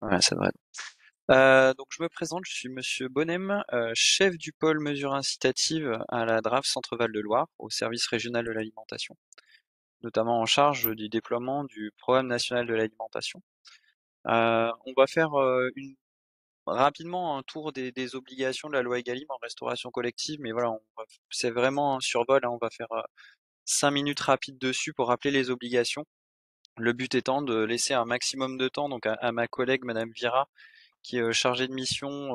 Ouais, ça devrait être. Donc je me présente, je suis Monsieur Bonnem, chef du pôle mesures incitatives à la DRAF Centre-Val de Loire, au service régional de l'alimentation, notamment en charge du déploiement du programme national de l'alimentation. On va faire rapidement un tour des obligations de la loi Egalim en restauration collective, mais voilà, c'est vraiment un survol, hein, on va faire 5 minutes rapides dessus pour rappeler les obligations. Le but étant de laisser un maximum de temps donc à ma collègue Madame Vira qui est chargé de mission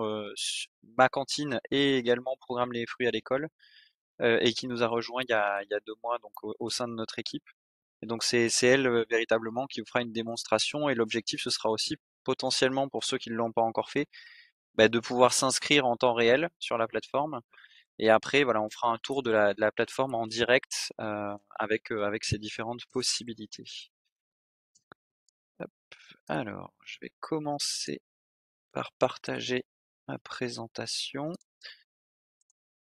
ma cantine et également programme les fruits à l'école et qui nous a rejoint il y a 2 mois donc au sein de notre équipe. Et donc c'est elle véritablement qui vous fera une démonstration et l'objectif ce sera aussi potentiellement pour ceux qui ne l'ont pas encore fait bah, de pouvoir s'inscrire en temps réel sur la plateforme et après voilà on fera un tour de la plateforme en direct avec ces différentes possibilités. Hop. Alors je vais commencer par partager ma présentation.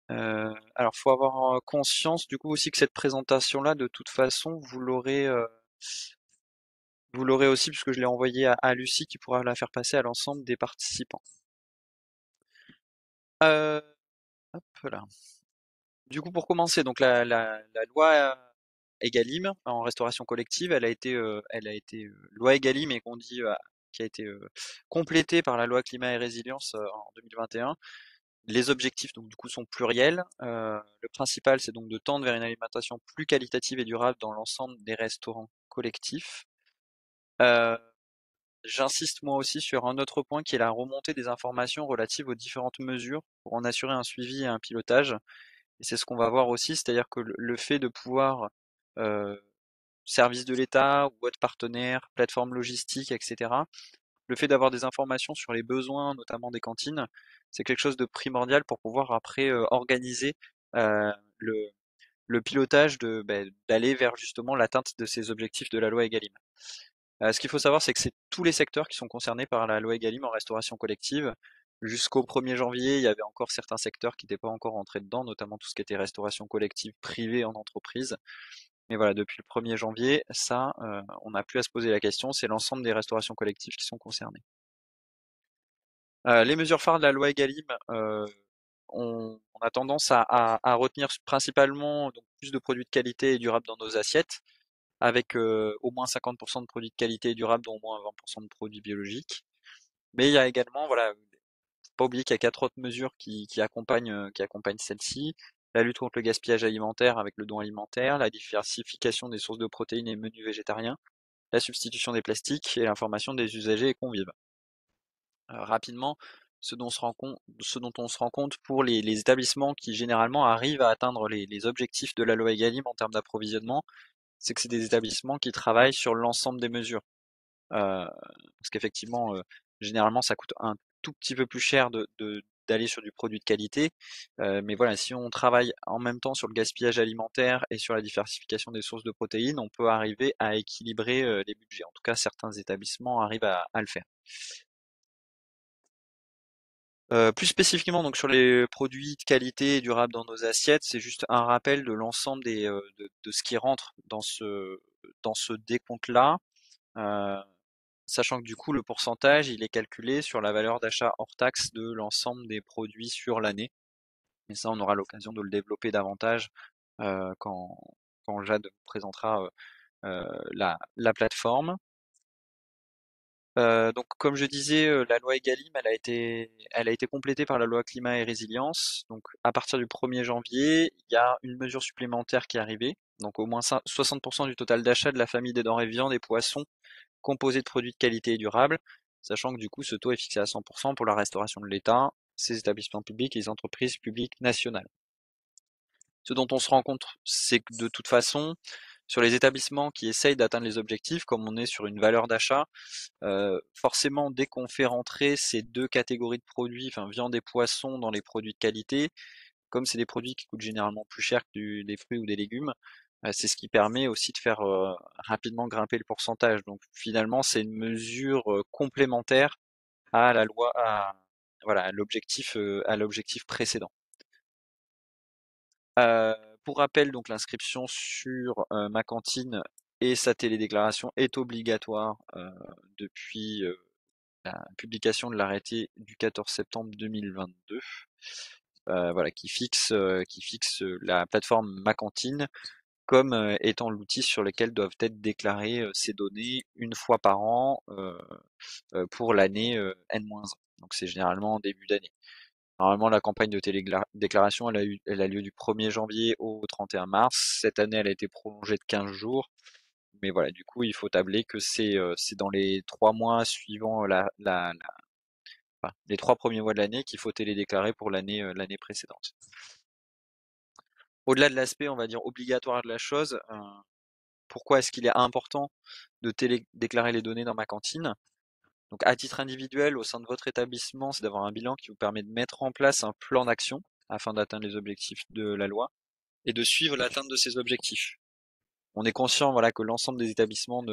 Alors, faut avoir conscience du coup aussi que cette présentation-là, de toute façon, vous l'aurez aussi puisque je l'ai envoyée à Lucie qui pourra la faire passer à l'ensemble des participants. Euh, hop là. Du coup, pour commencer, donc la loi Egalim en restauration collective, elle a été loi Egalim et qu'on dit qui a été complétée par la loi Climat et Résilience en 2021. Les objectifs donc du coup sont pluriels. Le principal c'est donc de tendre vers une alimentation plus qualitative et durable dans l'ensemble des restaurants collectifs. Euh, J'insiste moi aussi sur un autre point qui est la remontée des informations relatives aux différentes mesures pour en assurer un suivi et un pilotage. Et c'est ce qu'on va voir aussi, c'est-à-dire que le fait de pouvoir euh, services de l'État ou autres partenaires, plateformes logistiques, etc. Le fait d'avoir des informations sur les besoins, notamment des cantines, c'est quelque chose de primordial pour pouvoir après organiser euh, le, le pilotage d'aller vers justement l'atteinte de ces objectifs de la loi Egalim. Ce qu'il faut savoir, c'est que c'est tous les secteurs qui sont concernés par la loi Egalim en restauration collective. Jusqu'au 1er janvier, il y avait encore certains secteurs qui n'étaient pas encore entrés dedans, notamment tout ce qui était restauration collective privée en entreprise. Mais voilà, depuis le 1er janvier, ça, on n'a plus à se poser la question, c'est l'ensemble des restaurations collectives qui sont concernées. Les mesures phares de la loi Egalim, on a tendance à retenir principalement donc, plus de produits de qualité et durables dans nos assiettes, avec au moins 50% de produits de qualité et durables, dont au moins 20% de produits biologiques. Mais il y a également, voilà, faut pas oublier qu'il y a 4 autres mesures qui accompagnent celle-ci. La lutte contre le gaspillage alimentaire avec le don alimentaire, la diversification des sources de protéines et menus végétariens, la substitution des plastiques et l'information des usagers et convives. Rapidement, ce dont on se rend compte pour les établissements qui généralement arrivent à atteindre les objectifs de la loi Egalim en termes d'approvisionnement, c'est que c'est des établissements qui travaillent sur l'ensemble des mesures. Parce qu'effectivement, généralement, ça coûte un tout petit peu plus cher d'aller sur du produit de qualité. Mais voilà, si on travaille en même temps sur le gaspillage alimentaire et sur la diversification des sources de protéines, on peut arriver à équilibrer les budgets. En tout cas, certains établissements arrivent à le faire. Plus spécifiquement donc sur les produits de qualité et durables dans nos assiettes, c'est juste un rappel de l'ensemble de ce qui rentre dans ce décompte-là, heu, sachant que du coup le pourcentage, il est calculé sur la valeur d'achat hors taxe de l'ensemble des produits sur l'année. Mais ça, on aura l'occasion de le développer davantage, quand Jade présentera, la plateforme. Donc comme je disais, la loi Egalim, elle a été complétée par la loi Climat et Résilience. Donc à partir du 1er janvier, il y a une mesure supplémentaire qui est arrivée. Donc au moins 60% du total d'achat de la famille des denrées viandes et poissons composés de produits de qualité et durables, sachant que du coup ce taux est fixé à 100% pour la restauration de l'État, ses établissements publics et les entreprises publiques nationales. Ce dont on se rend compte, c'est que de toute façon, sur les établissements qui essayent d'atteindre les objectifs, comme on est sur une valeur d'achat, forcément, dès qu'on fait rentrer ces 2 catégories de produits, enfin viande et poisson dans les produits de qualité, comme c'est des produits qui coûtent généralement plus cher que des fruits ou des légumes, c'est ce qui permet aussi de faire, rapidement grimper le pourcentage. Donc finalement, c'est une mesure, complémentaire à la loi voilà, à l'objectif précédent. Heu, pour rappel, donc l'inscription sur, Ma Cantine et sa télédéclaration est obligatoire, depuis, la publication de l'arrêté du 14 septembre 2022, voilà, qui fixe la plateforme Ma-Cantine comme étant l'outil sur lequel doivent être déclarées ces données une fois par an pour l'année N-1. Donc c'est généralement en début d'année. Normalement, la campagne de télédéclaration, elle a lieu du 1er janvier au 31 mars. Cette année, elle a été prolongée de 15 jours. Mais voilà, du coup, il faut tabler que c'est dans les 3 mois suivant enfin, les 3 premiers mois de l'année qu'il faut télédéclarer pour l'année précédente. Au-delà de l'aspect, on va dire, obligatoire de la chose, pourquoi est-ce qu'il est important de télédéclarer les données dans Ma-Cantine? Donc, à titre individuel, au sein de votre établissement, c'est d'avoir un bilan qui vous permet de mettre en place un plan d'action afin d'atteindre les objectifs de la loi et de suivre l'atteinte de ces objectifs. On est conscient, voilà, que l'ensemble des établissements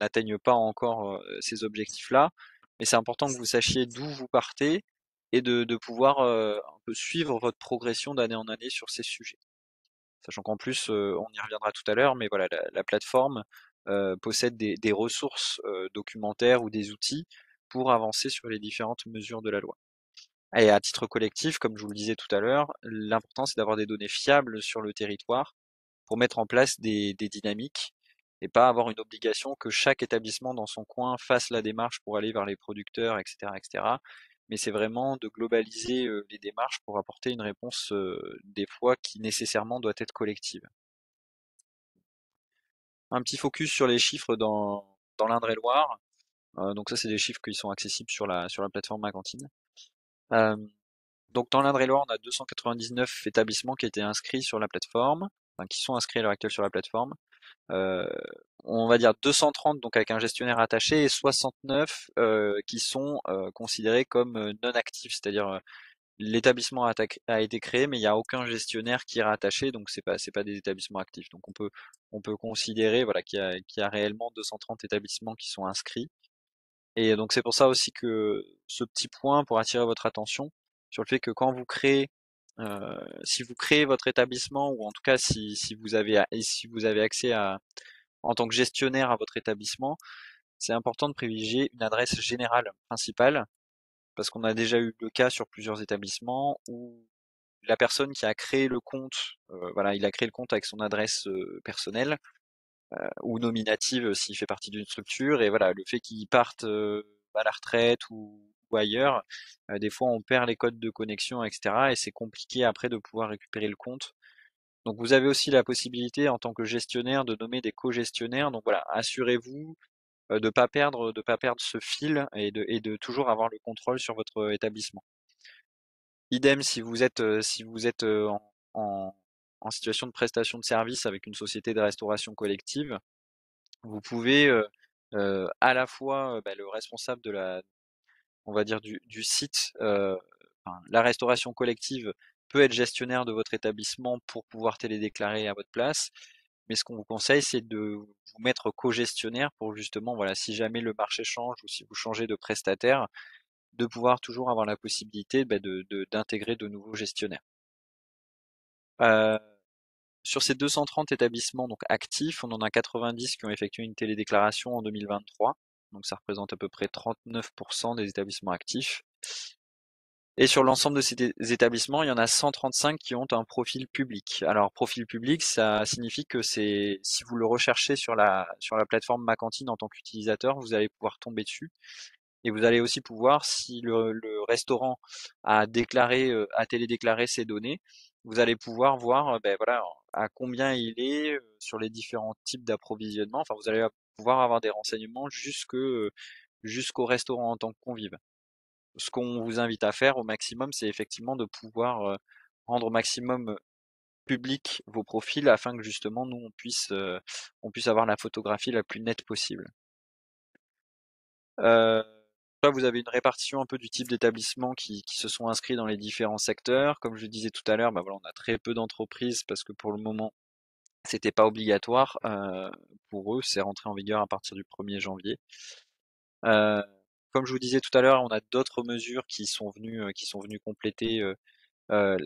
n'atteignent pas encore ces objectifs-là, mais c'est important que vous sachiez d'où vous partez et de pouvoir un peu suivre votre progression d'année en année sur ces sujets. Sachant qu'en plus, on y reviendra tout à l'heure, mais voilà, la plateforme possède des ressources documentaires ou des outils pour avancer sur les différentes mesures de la loi. Et à titre collectif, comme je vous le disais tout à l'heure, l'important c'est d'avoir des données fiables sur le territoire pour mettre en place des dynamiques et pas avoir une obligation que chaque établissement dans son coin fasse la démarche pour aller vers les producteurs, etc., etc. Mais c'est vraiment de globaliser les démarches pour apporter une réponse des fois qui nécessairement doit être collective. Un petit focus sur les chiffres dans l'Indre-et-Loire. Donc ça, c'est des chiffres qui sont accessibles sur la plateforme Ma Cantine. Euh, donc dans l'Indre-et-Loire, on a 299 établissements qui étaient inscrits sur la plateforme, enfin qui sont inscrits à l'heure actuelle sur la plateforme. Euh, on va dire 230 donc avec un gestionnaire attaché et 69 qui sont considérés comme non actifs, c'est-à-dire l'établissement a été créé mais il n'y a aucun gestionnaire qui est rattaché, donc c'est pas des établissements actifs. Donc on peut considérer voilà qu'il y a réellement 230 établissements qui sont inscrits. Et donc c'est pour ça aussi que ce petit point pour attirer votre attention sur le fait que quand vous créez si vous créez votre établissement ou en tout cas si vous avez accès à en tant que gestionnaire à votre établissement, c'est important de privilégier une adresse générale principale parce qu'on a déjà eu le cas sur plusieurs établissements où la personne qui a créé le compte, voilà, il a créé le compte avec son adresse personnelle ou nominative s'il fait partie d'une structure et voilà, le fait qu'il parte à la retraite ou ailleurs, des fois on perd les codes de connexion, etc. Et c'est compliqué après de pouvoir récupérer le compte. Donc vous avez aussi la possibilité en tant que gestionnaire de nommer des co-gestionnaires. Donc voilà, assurez-vous de pas perdre ce fil et de toujours avoir le contrôle sur votre établissement. Idem si vous êtes en, en situation de prestation de service avec une société de restauration collective, vous pouvez à la fois bah, le responsable de on va dire du site, enfin, la restauration collective peut être gestionnaire de votre établissement pour pouvoir télédéclarer à votre place. Mais ce qu'on vous conseille, c'est de vous mettre co-gestionnaire pour justement, voilà, si jamais le marché change ou si vous changez de prestataire, de pouvoir toujours avoir la possibilité bah, d'intégrer de nouveaux gestionnaires. Euh, sur ces 230 établissements donc actifs, on en a 90 qui ont effectué une télédéclaration en 2023. Donc ça représente à peu près 39% des établissements actifs. Et sur l'ensemble de ces établissements, il y en a 135 qui ont un profil public. Alors, profil public, ça signifie que si vous le recherchez sur la plateforme Ma Cantine en tant qu'utilisateur, vous allez pouvoir tomber dessus. Et vous allez aussi pouvoir, si le restaurant a télédéclaré ses données, vous allez pouvoir voir, ben voilà, à combien il est sur les différents types d'approvisionnement. Enfin, vous allez pouvoir avoir des renseignements jusqu'au restaurant en tant que convive. Ce qu'on vous invite à faire au maximum, c'est effectivement de pouvoir rendre au maximum public vos profils afin que justement nous on puisse avoir la photographie la plus nette possible. Là, vous avez une répartition un peu du type d'établissements qui se sont inscrits dans les différents secteurs. Comme je le disais tout à l'heure, bah voilà, on a très peu d'entreprises parce que pour le moment, c'était pas obligatoire pour eux. C'est rentré en vigueur à partir du 1er janvier. Euh, Comme je vous disais tout à l'heure, on a d'autres mesures qui sont venues compléter on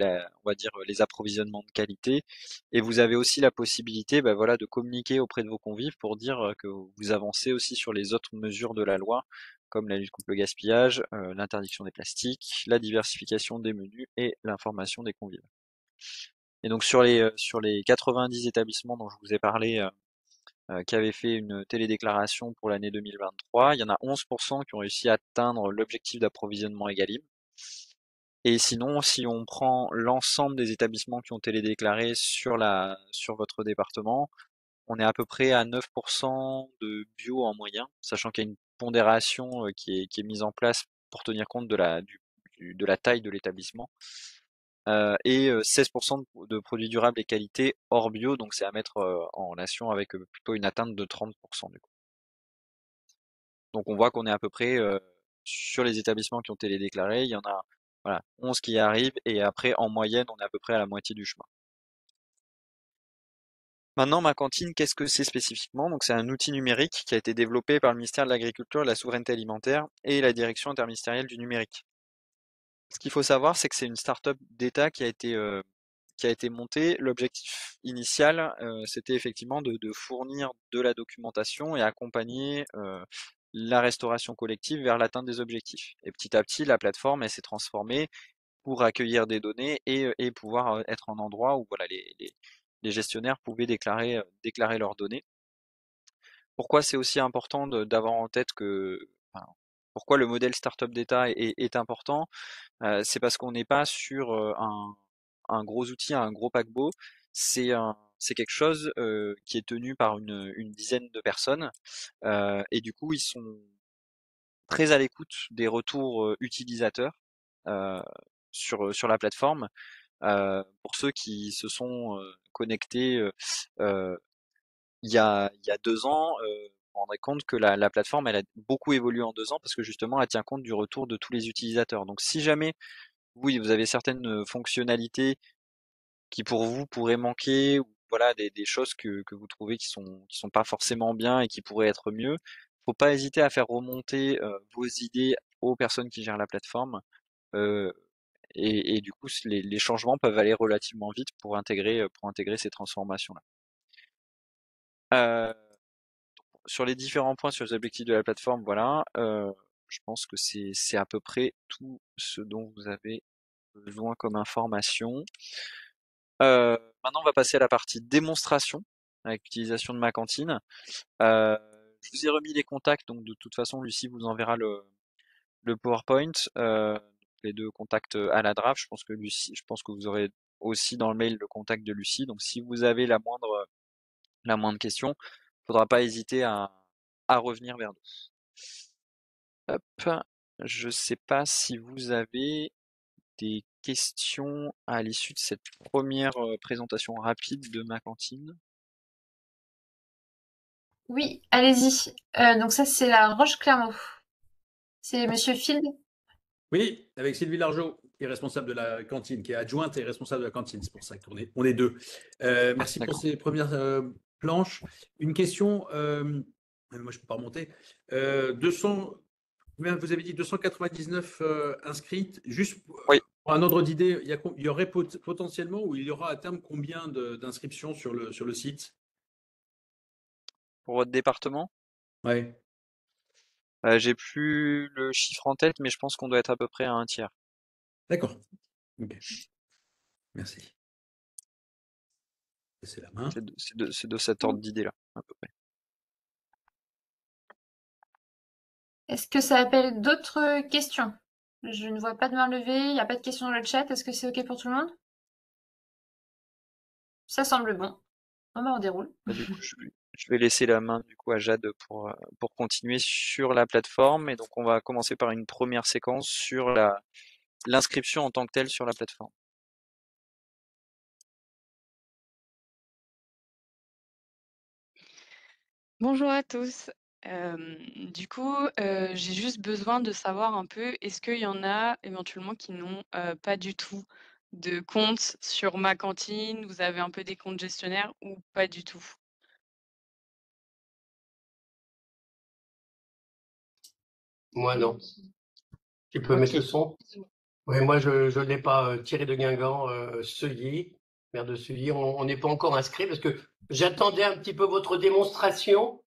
va dire les approvisionnements de qualité. Et vous avez aussi la possibilité, bah, voilà, de communiquer auprès de vos convives pour dire que vous avancez aussi sur les autres mesures de la loi, comme la lutte contre le gaspillage, l'interdiction des plastiques, la diversification des menus et l'information des convives. Et donc sur les 90 établissements dont je vous ai parlé, qui avaient fait une télédéclaration pour l'année 2023, il y en a 11% qui ont réussi à atteindre l'objectif d'approvisionnement Egalim. Et sinon, si on prend l'ensemble des établissements qui ont télédéclaré sur votre département, on est à peu près à 9% de bio en moyen, sachant qu'il y a une pondération qui est mise en place pour tenir compte de la taille de l'établissement. Et 16% de produits durables et qualité hors bio, donc c'est à mettre en relation avec plutôt une atteinte de 30% du coup. Donc on voit qu'on est à peu près sur les établissements qui ont télédéclaré, il y en a voilà, 11 qui y arrivent et après en moyenne on est à peu près à la moitié du chemin. Maintenant, ma cantine, qu'est-ce que c'est spécifiquement? Donc c'est un outil numérique qui a été développé par le ministère de l'Agriculture, de la Souveraineté Alimentaire et la Direction interministérielle du numérique. Ce qu'il faut savoir, c'est que c'est une start-up d'État qui a été montée. L'objectif initial, c'était effectivement de fournir de la documentation et accompagner la restauration collective vers l'atteinte des objectifs. Et petit à petit, la plateforme, elle s'est transformée pour accueillir des données et pouvoir être un endroit où voilà, les gestionnaires pouvaient déclarer leurs données. Pourquoi c'est aussi important d'avoir en tête enfin, pourquoi le modèle startup d'État est important? C'est parce qu'on n'est pas sur un gros outil, un gros paquebot. C'est quelque chose qui est tenu par une dizaine de personnes. Et du coup, ils sont très à l'écoute des retours utilisateurs euh, sur la plateforme. Pour ceux qui se sont connectés il y a 2 ans, vous vous rendrez compte que la plateforme, elle a beaucoup évolué en 2 ans parce que justement, elle tient compte du retour de tous les utilisateurs. Donc, si jamais vous avez certaines fonctionnalités qui pour vous pourraient manquer, ou voilà, des choses que vous trouvez qui sont pas forcément bien et qui pourraient être mieux, faut pas hésiter à faire remonter vos idées aux personnes qui gèrent la plateforme. euh, et du coup, les changements peuvent aller relativement vite pour intégrer ces transformations-là. Euh, sur les différents points sur les objectifs de la plateforme, voilà, je pense que c'est à peu près tout ce dont vous avez besoin comme information. Maintenant, on va passer à la partie démonstration avec l'utilisation de ma cantine. Euh, je vous ai remis les contacts, donc de toute façon, Lucie vous enverra le PowerPoint, les deux contacts à la draft. Je pense que vous aurez aussi dans le mail le contact de Lucie. Donc, si vous avez la moindre question, faudra pas hésiter à revenir vers nous. Hop, je sais pas si vous avez des questions à l'issue de cette première présentation rapide de ma cantine. Oui, allez-y. Donc ça, c'est la Roche-Clermault. C'est Monsieur Field. Oui, avec Sylvie Largeau, qui est responsable de la cantine, qui est adjointe et responsable de la cantine. C'est pour ça qu'on est deux. Merci pour D'accord. ces premières planches. Une question, moi je ne peux pas remonter. 200, vous avez dit 299 inscrites. Juste Oui, pour un ordre d'idée, il y aurait potentiellement ou il y aura à terme combien d'inscriptions sur le site? pour votre département. Ouais, J'ai plus le chiffre en tête, mais je pense qu'on doit être à peu près à un tiers. d'accord. Ok, merci. C'est la main. C'est de cet ordre d'idée-là, à peu près. Est-ce que ça appelle d'autres questions? Je ne vois pas de main levée, il n'y a pas de questions dans le chat. Est-ce que c'est OK pour tout le monde? Ça semble bon. Bon, bah, on déroule. Bah, du coup, je vais laisser la main du coup à Jade pour continuer sur la plateforme. Et donc, on va commencer par une première séquence sur l'inscription en tant que telle sur la plateforme. Bonjour à tous. Du coup, j'ai juste besoin de savoir un peu, est-ce qu'il y en a éventuellement qui n'ont pas du tout de compte sur ma cantine? Vous avez un peu des comptes gestionnaires ou pas du tout? Moi, non. Tu peux mettre le OK. son? Oui, moi je l'ai pas, Thierry de Guingamp, Seuilly, maire de Seuilly. On n'est pas encore inscrit parce que j'attendais un petit peu votre démonstration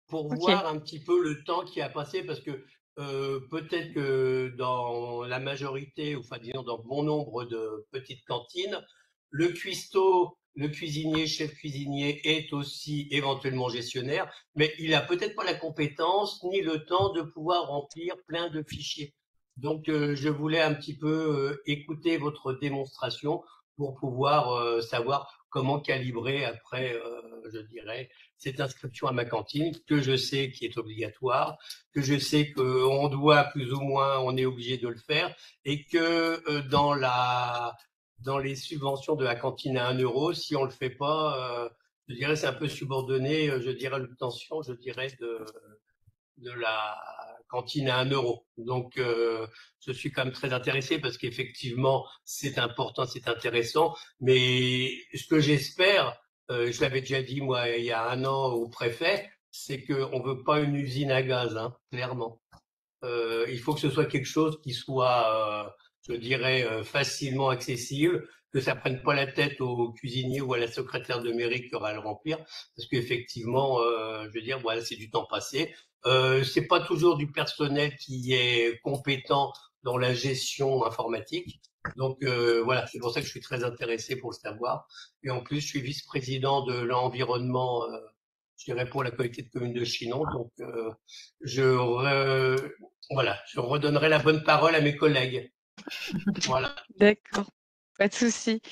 pour Ok. voir un petit peu le temps qui a passé parce que peut-être que dans la majorité, ou enfin disons dans bon nombre de petites cantines, le cuistot, le cuisinier, chef cuisinier est aussi éventuellement gestionnaire, mais il a peut-être pas la compétence ni le temps de pouvoir remplir plein de fichiers. Donc je voulais un petit peu écouter votre démonstration pour pouvoir savoir comment calibrer après, je dirais, cette inscription à ma cantine que je sais qui est obligatoire, que je sais qu'on doit plus ou moins, on est obligé de le faire, et que dans les subventions de la cantine à 1 euro, si on le fait pas, je dirais c'est un peu subordonné, je dirais à l'obtention, je dirais de la cantine à 1 euro. Donc, je suis quand même très intéressé parce qu'effectivement, c'est important, c'est intéressant. Mais ce que j'espère, je l'avais déjà dit moi il y a 1 an au préfet, c'est qu'on veut pas une usine à gaz, hein, clairement. Il faut que ce soit quelque chose qui soit, je dirais, facilement accessible, que ça prenne pas la tête au cuisinier ou à la secrétaire de mairie qui aura à le remplir, parce qu'effectivement, je veux dire, voilà, c'est du temps passé. C'est pas toujours du personnel qui est compétent dans la gestion informatique. Donc voilà, c'est pour ça que je suis très intéressé pour le savoir. Et en plus, je suis vice-président de l'environnement, je dirais pour la collectivité de commune de Chinon. Donc je voilà, je redonnerai la bonne parole à mes collègues. Voilà. D'accord, pas de souci.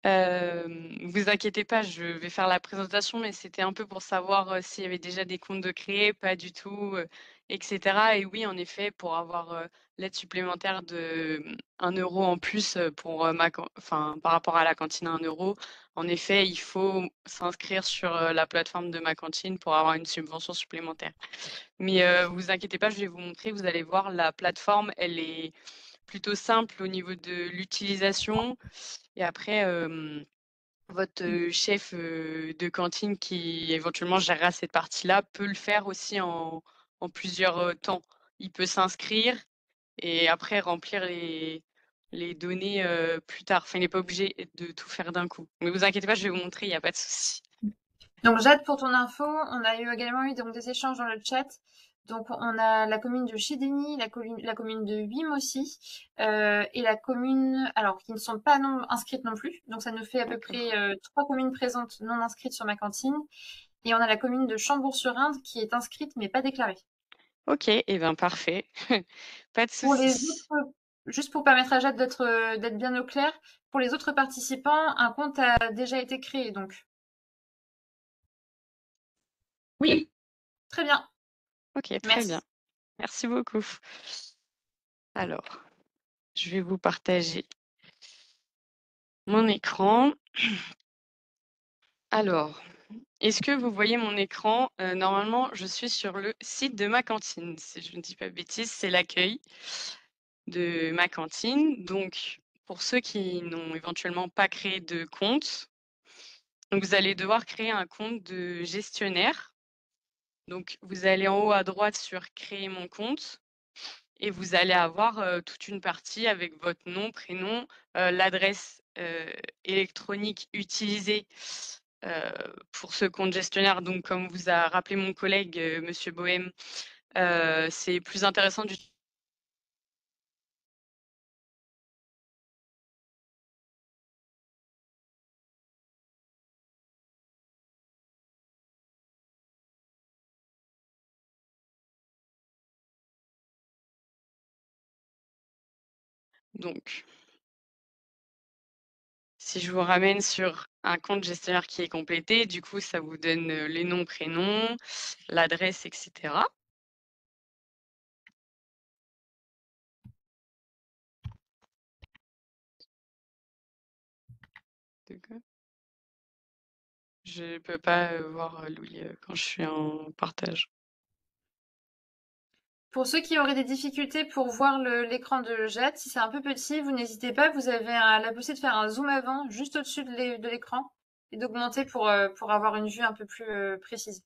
Vous inquiétez pas, je vais faire la présentation, mais c'était un peu pour savoir, s'il y avait déjà des comptes de créer, pas du tout, et cetera. Et oui, en effet, pour avoir, l'aide supplémentaire de, 1 € en plus, pour, par rapport à la cantine à 1 €, en effet, il faut s'inscrire sur, la plateforme de ma cantine pour avoir une subvention supplémentaire. Mais, vous inquiétez pas, je vais vous montrer, vous allez voir, la plateforme, elle est plutôt simple au niveau de l'utilisation. Et après, votre chef de cantine qui éventuellement gérera cette partie-là peut le faire aussi en plusieurs temps. Il peut s'inscrire et après remplir les données plus tard. Enfin, il n'est pas obligé de tout faire d'un coup. Mais vous inquiétez pas, je vais vous montrer, il n'y a pas de souci. Donc Jade, pour ton info, on a eu également eu donc des échanges dans le chat. Donc on a la commune de Chédény, la commune de Huim aussi, et la commune, alors qui ne sont pas inscrites non plus. Donc ça nous fait à peu près 3 communes présentes non inscrites sur ma cantine. Et on a la commune de Chambourg-sur-Indre qui est inscrite mais pas déclarée. Ok, et bien parfait. Pas de Pour les souci. autres, juste pour permettre à Jade d'être bien au clair, pour les autres participants, un compte a déjà été créé donc. Oui. Très bien. Ok, très Merci. bien. Merci beaucoup. Alors, je vais vous partager mon écran. Alors, est-ce que vous voyez mon écran? Normalement, je suis sur le site de ma cantine. Si je ne dis pas de bêtises, c'est l'accueil de ma cantine. Donc, pour ceux qui n'ont éventuellement pas créé de compte, donc vous allez devoir créer un compte de gestionnaire. Donc, vous allez en haut à droite sur créer mon compte et vous allez avoir toute une partie avec votre nom, prénom, l'adresse électronique utilisée pour ce compte gestionnaire. Donc, comme vous a rappelé mon collègue, Monsieur Bohème, c'est plus intéressant d'utiliser. Donc, si je vous ramène sur un compte gestionnaire qui est complété, du coup, ça vous donne les noms, prénoms, l'adresse, etc. D'accord. Je peux pas voir Louis quand je suis en partage. Pour ceux qui auraient des difficultés pour voir l'écran de Jade, si c'est un peu petit, vous n'hésitez pas, vous avez la possibilité de faire un zoom avant juste au-dessus de l'écran et d'augmenter pour avoir une vue un peu plus précise.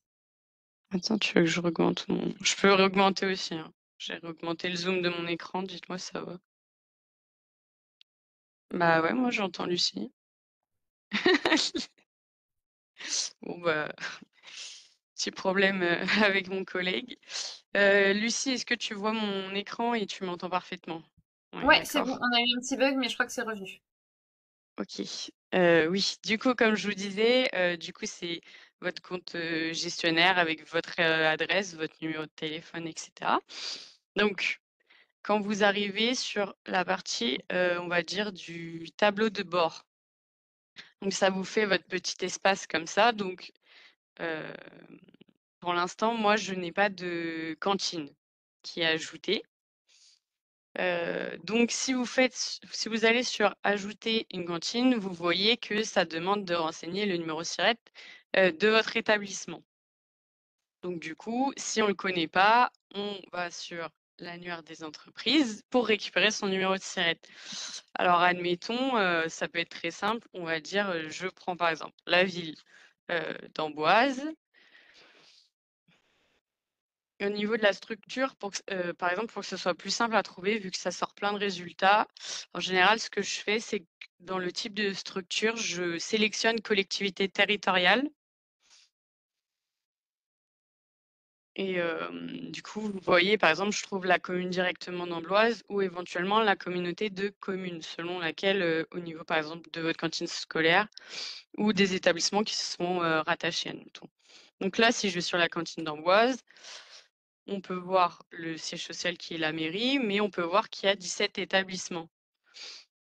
Attends, tu veux que je augmente mon... Je peux augmenter aussi, hein. J'ai augmenté le zoom de mon écran, dites-moi si ça va. Bah ouais, moi j'entends Lucie. Bon bah, petit problème avec mon collègue. Lucie, est-ce que tu vois mon écran et tu m'entends parfaitement? On est Ouais, c'est bon, d'accord. on a eu un petit bug, mais je crois que c'est revenu. Ok. Oui, du coup, comme je vous disais, du coup, c'est votre compte gestionnaire avec votre adresse, votre numéro de téléphone, etc. Donc, quand vous arrivez sur la partie, on va dire, du tableau de bord, donc ça vous fait votre petit espace comme ça. Donc, euh, pour l'instant, moi, je n'ai pas de cantine qui est ajoutée. Donc, si vous allez sur ajouter une cantine, vous voyez que ça demande de renseigner le numéro SIRET de votre établissement. Donc, du coup, si on ne le connaît pas, on va sur l'annuaire des entreprises pour récupérer son numéro de SIRET. Alors, admettons, ça peut être très simple. On va dire, je prends par exemple la ville d'Amboise. Au niveau de la structure, par exemple, pour que ce soit plus simple à trouver, vu que ça sort plein de résultats, en général, ce que je fais, c'est que dans le type de structure, je sélectionne collectivité territoriale. Et du coup, vous voyez, par exemple, je trouve la commune directement d'Amboise ou éventuellement la communauté de communes, selon laquelle, au niveau, par exemple, de votre cantine scolaire ou des établissements qui sont rattachés, admettons. Donc là, si je vais sur la cantine d'Amboise, on peut voir le siège social qui est la mairie, mais on peut voir qu'il y a 17 établissements.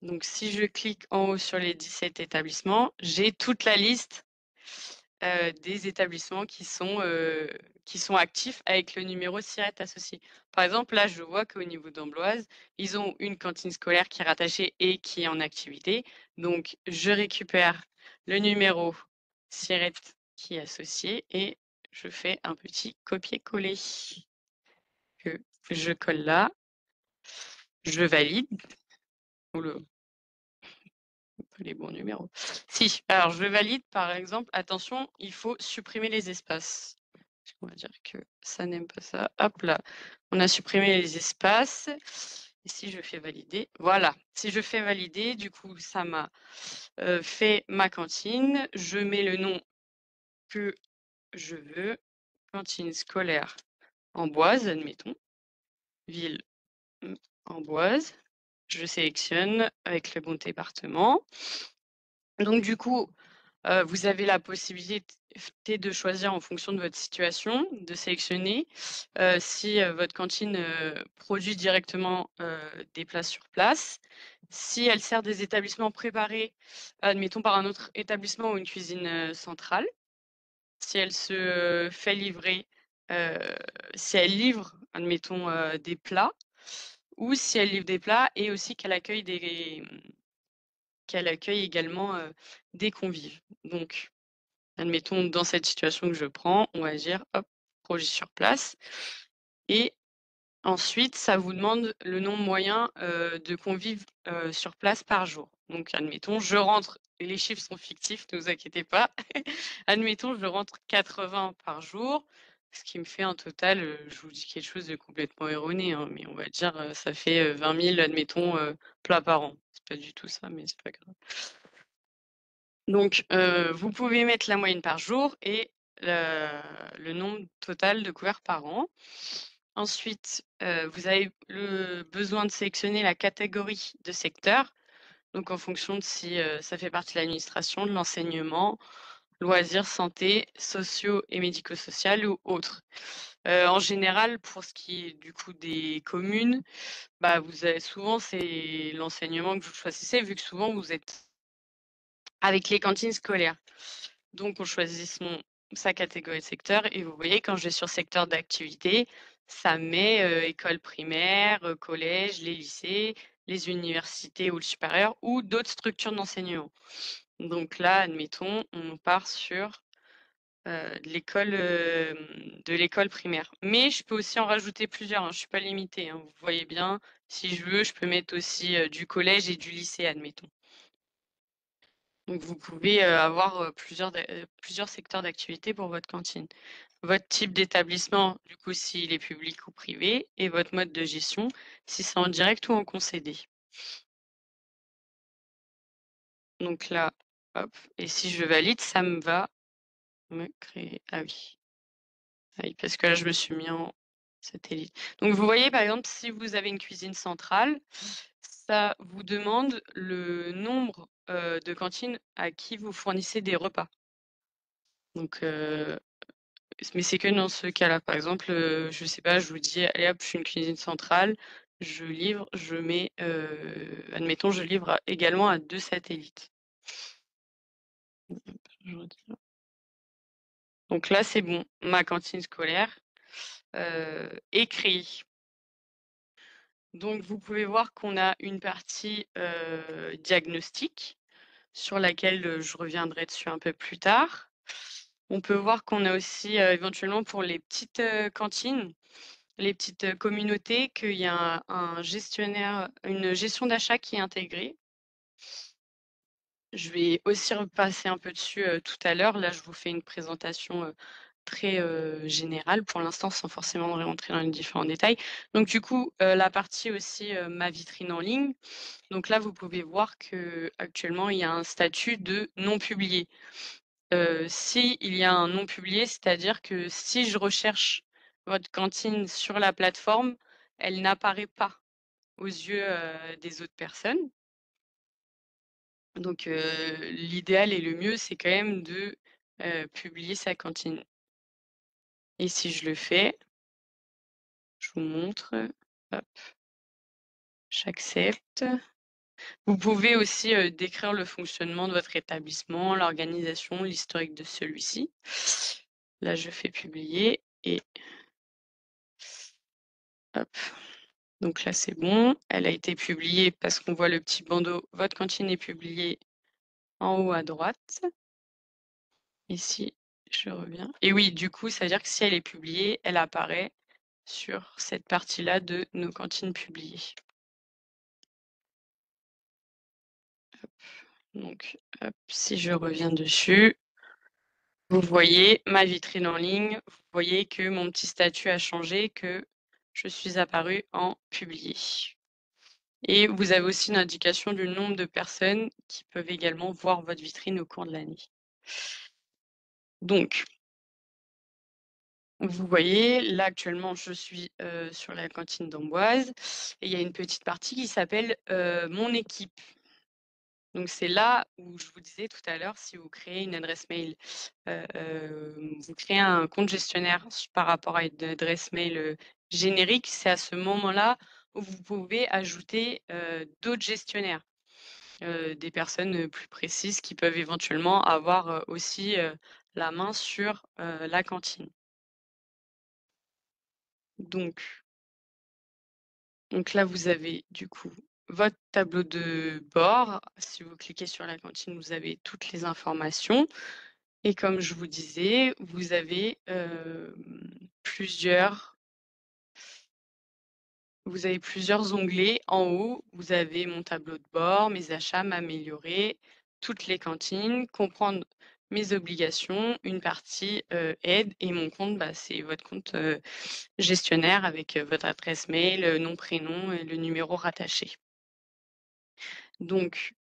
Donc, si je clique en haut sur les 17 établissements, j'ai toute la liste des établissements qui sont actifs avec le numéro SIRET associé. Par exemple, là, je vois qu'au niveau d'Amboise, ils ont une cantine scolaire qui est rattachée et qui est en activité. Donc, je récupère le numéro SIRET qui est associé et je fais un petit copier-coller que je colle là. Je valide. Oula, pas les bons numéros. Si, alors je valide par exemple, attention, il faut supprimer les espaces. On va dire que ça n'aime pas ça. Hop là, on a supprimé les espaces. Et si je fais valider, voilà. Si je fais valider, du coup, ça m'a fait ma cantine. Je mets le nom que je veux. Cantine scolaire Amboise, admettons. Ville Amboise. Je sélectionne avec le bon département. Donc, du coup, vous avez la possibilité de choisir en fonction de votre situation, de sélectionner si votre cantine produit directement des plats sur place, si elle sert des établissements préparés, admettons par un autre établissement ou une cuisine centrale, si elle se fait livrer, si elle livre, admettons, des plats, ou si elle livre des plats et aussi qu'elle accueille également des convives. Donc, admettons, dans cette situation que je prends, on va dire, hop, projet sur place. Et ensuite, ça vous demande le nombre moyen de convives sur place par jour. Donc, admettons, je rentre, et les chiffres sont fictifs, ne vous inquiétez pas. Admettons, je rentre 80 par jour, ce qui me fait un total, je vous dis quelque chose de complètement erroné, hein, mais on va dire, ça fait 20 000, admettons, plats par an. C'est pas du tout ça, mais c'est pas grave. Donc, vous pouvez mettre la moyenne par jour et le nombre total de couverts par an. Ensuite, vous avez besoin de sélectionner la catégorie de secteur. Donc, en fonction de si ça fait partie de l'administration, de l'enseignement, loisirs, santé, sociaux et médico-social ou autres. En général, pour ce qui est du coup des communes, bah, vous avez souvent, c'est l'enseignement que vous choisissez, vu que souvent vous êtes avec les cantines scolaires. Donc, on choisit sa catégorie de secteur et vous voyez, quand je vais sur secteur d'activité, ça met école primaire, collège, les lycées, les universités ou le supérieur ou d'autres structures d'enseignement. Donc là, admettons, on part sur de l'école primaire. Mais je peux aussi en rajouter plusieurs, hein, je ne suis pas limitée. Hein, vous voyez bien, si je veux, je peux mettre aussi du collège et du lycée, admettons. Donc, vous pouvez avoir plusieurs secteurs d'activité pour votre cantine. Votre type d'établissement, du coup, s'il est public ou privé, et votre mode de gestion, si c'est en direct ou en concédé. Donc là, hop, et si je valide, ça me va me créer. Ah oui. Ah oui, parce que là, je me suis mis en satellite. Donc vous voyez, par exemple, si vous avez une cuisine centrale, ça vous demande le nombre de cantines à qui vous fournissez des repas. Donc, mais c'est que dans ce cas-là. Par exemple, je sais pas, je vous dis, allez hop, je suis une cuisine centrale, je livre, je mets, admettons, je livre également à 2 satellites. Hop, je retire. Donc là, c'est bon, ma cantine scolaire est créée. Donc vous pouvez voir qu'on a une partie diagnostic sur laquelle je reviendrai dessus un peu plus tard. On peut voir qu'on a aussi éventuellement pour les petites cantines, les petites communautés, qu'il y a un gestionnaire, une gestion d'achat qui est intégrée. Je vais aussi repasser un peu dessus tout à l'heure. Là, je vous fais une présentation très générale pour l'instant, sans forcément rentrer dans les différents détails. Donc du coup, la partie aussi ma vitrine en ligne. Donc là, vous pouvez voir qu'actuellement, il y a un statut de non publié. Si il y a un non publié, c'est-à-dire que si je recherche votre cantine sur la plateforme, elle n'apparaît pas aux yeux des autres personnes. Donc l'idéal et le mieux, c'est quand même de publier sa cantine. Et si je le fais, je vous montre, hop, j'accepte. Vous pouvez aussi décrire le fonctionnement de votre établissement, l'organisation, l'historique de celui-ci. Là, je fais publier et hop. Donc là, c'est bon. Elle a été publiée parce qu'on voit le petit bandeau. Votre cantine est publiée en haut à droite. Ici, je reviens. Et oui, du coup, ça veut dire que si elle est publiée, elle apparaît sur cette partie-là de nos cantines publiées. Hop. Donc, hop, si je reviens dessus, vous voyez ma vitrine en ligne, vous voyez que mon petit statut a changé, que je suis apparue en publié. Et vous avez aussi une indication du nombre de personnes qui peuvent également voir votre vitrine au cours de l'année. Donc, vous voyez, là actuellement, je suis sur la cantine d'Amboise et il y a une petite partie qui s'appelle mon équipe. Donc c'est là où je vous disais tout à l'heure, si vous créez une adresse mail, vous créez un compte gestionnaire par rapport à une adresse mail générique, c'est à ce moment-là où vous pouvez ajouter d'autres gestionnaires, des personnes plus précises qui peuvent éventuellement avoir aussi la main sur la cantine. Donc là, vous avez du coup votre tableau de bord. Si vous cliquez sur la cantine, vous avez toutes les informations. Et comme je vous disais, vous avez plusieurs onglets. En haut, vous avez mon tableau de bord, mes achats, m'améliorer, toutes les cantines, comprendre mes obligations, une partie aide et mon compte, c'est votre compte gestionnaire avec votre adresse mail, nom, prénom et le numéro rattaché. Donc,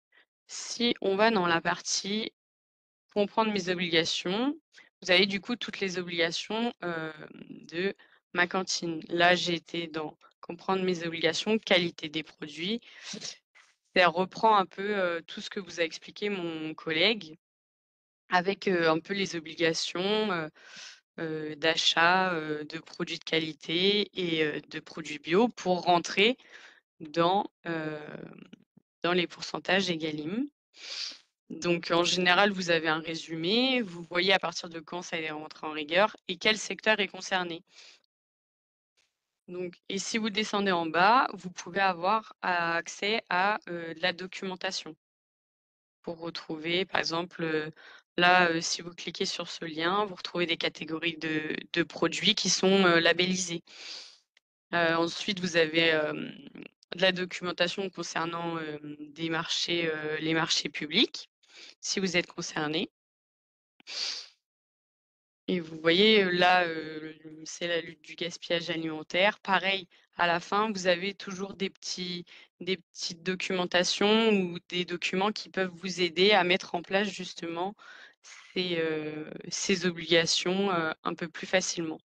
si on va dans la partie comprendre mes obligations, vous avez du coup toutes les obligations de ma cantine. Là, j'ai été dans comprendre mes obligations, qualité des produits. Ça reprend un peu tout ce que vous a expliqué mon collègue avec un peu les obligations d'achat de produits de qualité et de produits bio pour rentrer dans les pourcentages Egalim. Donc, en général, vous avez un résumé, vous voyez à partir de quand ça est rentré en rigueur et quel secteur est concerné. Donc, et si vous descendez en bas, vous pouvez avoir accès à de la documentation pour retrouver, par exemple, là, si vous cliquez sur ce lien, vous retrouvez des catégories de produits qui sont labellisés. Ensuite, vous avez de la documentation concernant les marchés publics, si vous êtes concerné. Et vous voyez, là, c'est la lutte du gaspillage alimentaire. Pareil, à la fin, vous avez toujours des petites documentations ou des documents qui peuvent vous aider à mettre en place justement ces obligations, un peu plus facilement.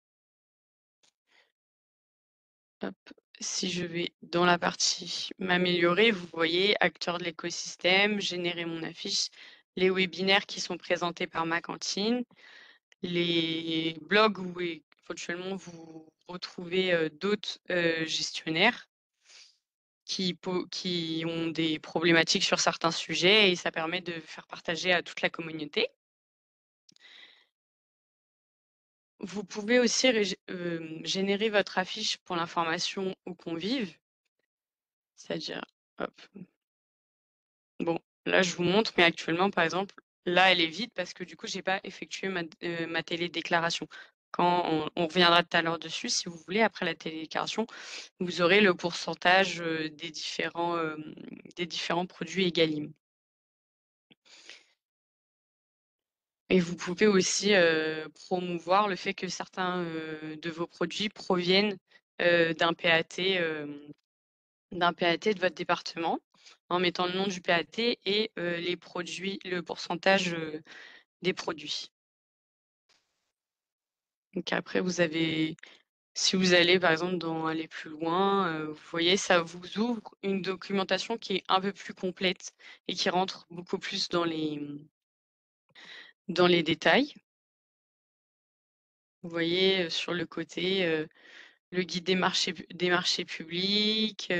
Hop, si je vais dans la partie m'améliorer, vous voyez acteur de l'écosystème, générer mon affiche, les webinaires qui sont présentés par ma cantine, les blogs où éventuellement vous retrouvez d'autres gestionnaires qui ont des problématiques sur certains sujets et ça permet de faire partager à toute la communauté. Vous pouvez aussi générer votre affiche pour l'information aux convives, c'est-à-dire, hop, bon, là je vous montre, mais actuellement, par exemple, là elle est vide parce que du coup, j'ai pas effectué ma télédéclaration. Quand on reviendra tout à l'heure dessus, si vous voulez, après la télédéclaration, vous aurez le pourcentage des différents produits Egalim. Et vous pouvez aussi promouvoir le fait que certains de vos produits proviennent d'un PAT de votre département, en mettant le nom du PAT et les produits, le pourcentage des produits. Donc après, vous avez, si vous allez par exemple dans aller plus loin, vous voyez, ça vous ouvre une documentation qui est un peu plus complète et qui rentre beaucoup plus dans les détails. Vous voyez sur le côté le guide des marchés publics.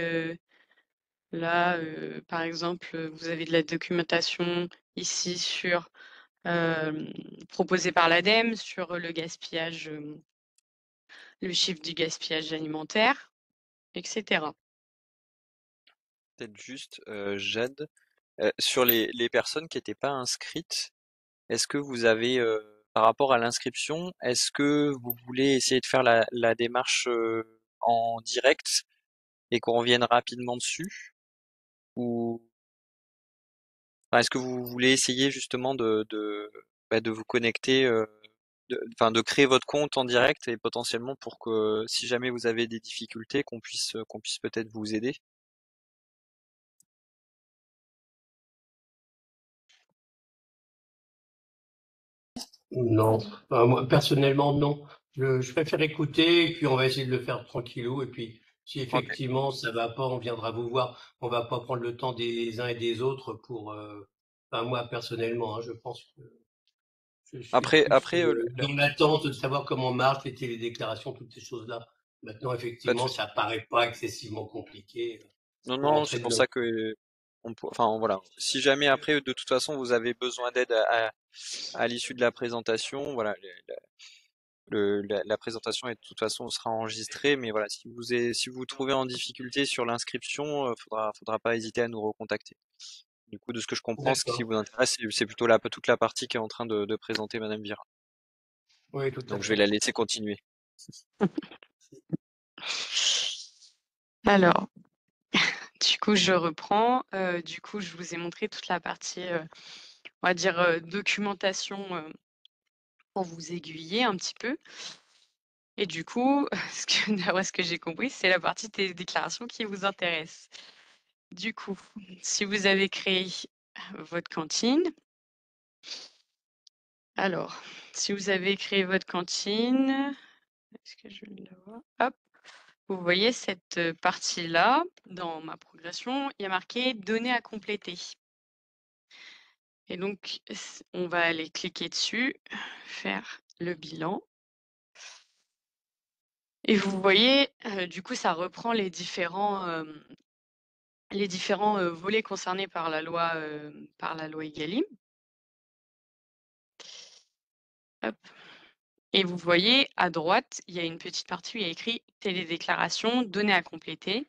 Là, par exemple, vous avez de la documentation ici sur proposée par l'ADEME sur le gaspillage, le chiffre du gaspillage alimentaire, etc. Peut-être juste, Jade, sur les personnes qui n'étaient pas inscrites, est-ce que vous avez, par rapport à l'inscription, est-ce que vous voulez essayer de faire la démarche en direct et qu'on revienne rapidement dessus? Ou enfin, est-ce que vous voulez essayer justement de vous connecter, de créer votre compte en direct et potentiellement pour que si jamais vous avez des difficultés, qu'on puisse peut-être vous aider? Non. Moi, personnellement, non. Je préfère écouter, et puis on va essayer de le faire tranquillou, et puis si Ok. effectivement ça va pas, on viendra vous voir. On va pas prendre le temps des uns et des autres pour. Enfin, moi, personnellement, hein, je pense que je suis plus Après, dans l'attente de savoir comment marchent les télédéclarations, toutes ces choses-là. Maintenant, pas de effectivement, souci. ça paraît pas excessivement compliqué Non, pour non, rentrer c'est pour dedans. ça que, enfin voilà. Si jamais après, de toute façon, vous avez besoin d'aide à l'issue de la présentation, voilà, la présentation est de toute façon sera enregistrée, mais voilà, si vous vous trouvez en difficulté sur l'inscription, faudra pas hésiter à nous recontacter. Du coup, de ce que je comprends, ce qui D'accord. vous intéresse, c'est plutôt toute la partie qui est en train de présenter Madame Vira. Oui, tout à Donc je vais fait. la laisser continuer. Alors, du coup, je reprends. Du coup, je vous ai montré toute la partie, on va dire, documentation pour vous aiguiller un petit peu. Et du coup, d'après ce que j'ai compris, c'est la partie des déclarations qui vous intéresse. Du coup, si vous avez créé votre cantine, alors, si vous avez créé votre cantine, est-ce que je la vois? Hop, vous voyez cette partie-là, dans ma progression, il y a marqué données à compléter. Et donc, on va aller cliquer dessus, faire le bilan. Et vous voyez, du coup, ça reprend les différents volets concernés par la loi Egalim. Hop. Et vous voyez, à droite, il y a une petite partie où il y a écrit télédéclaration, données à compléter.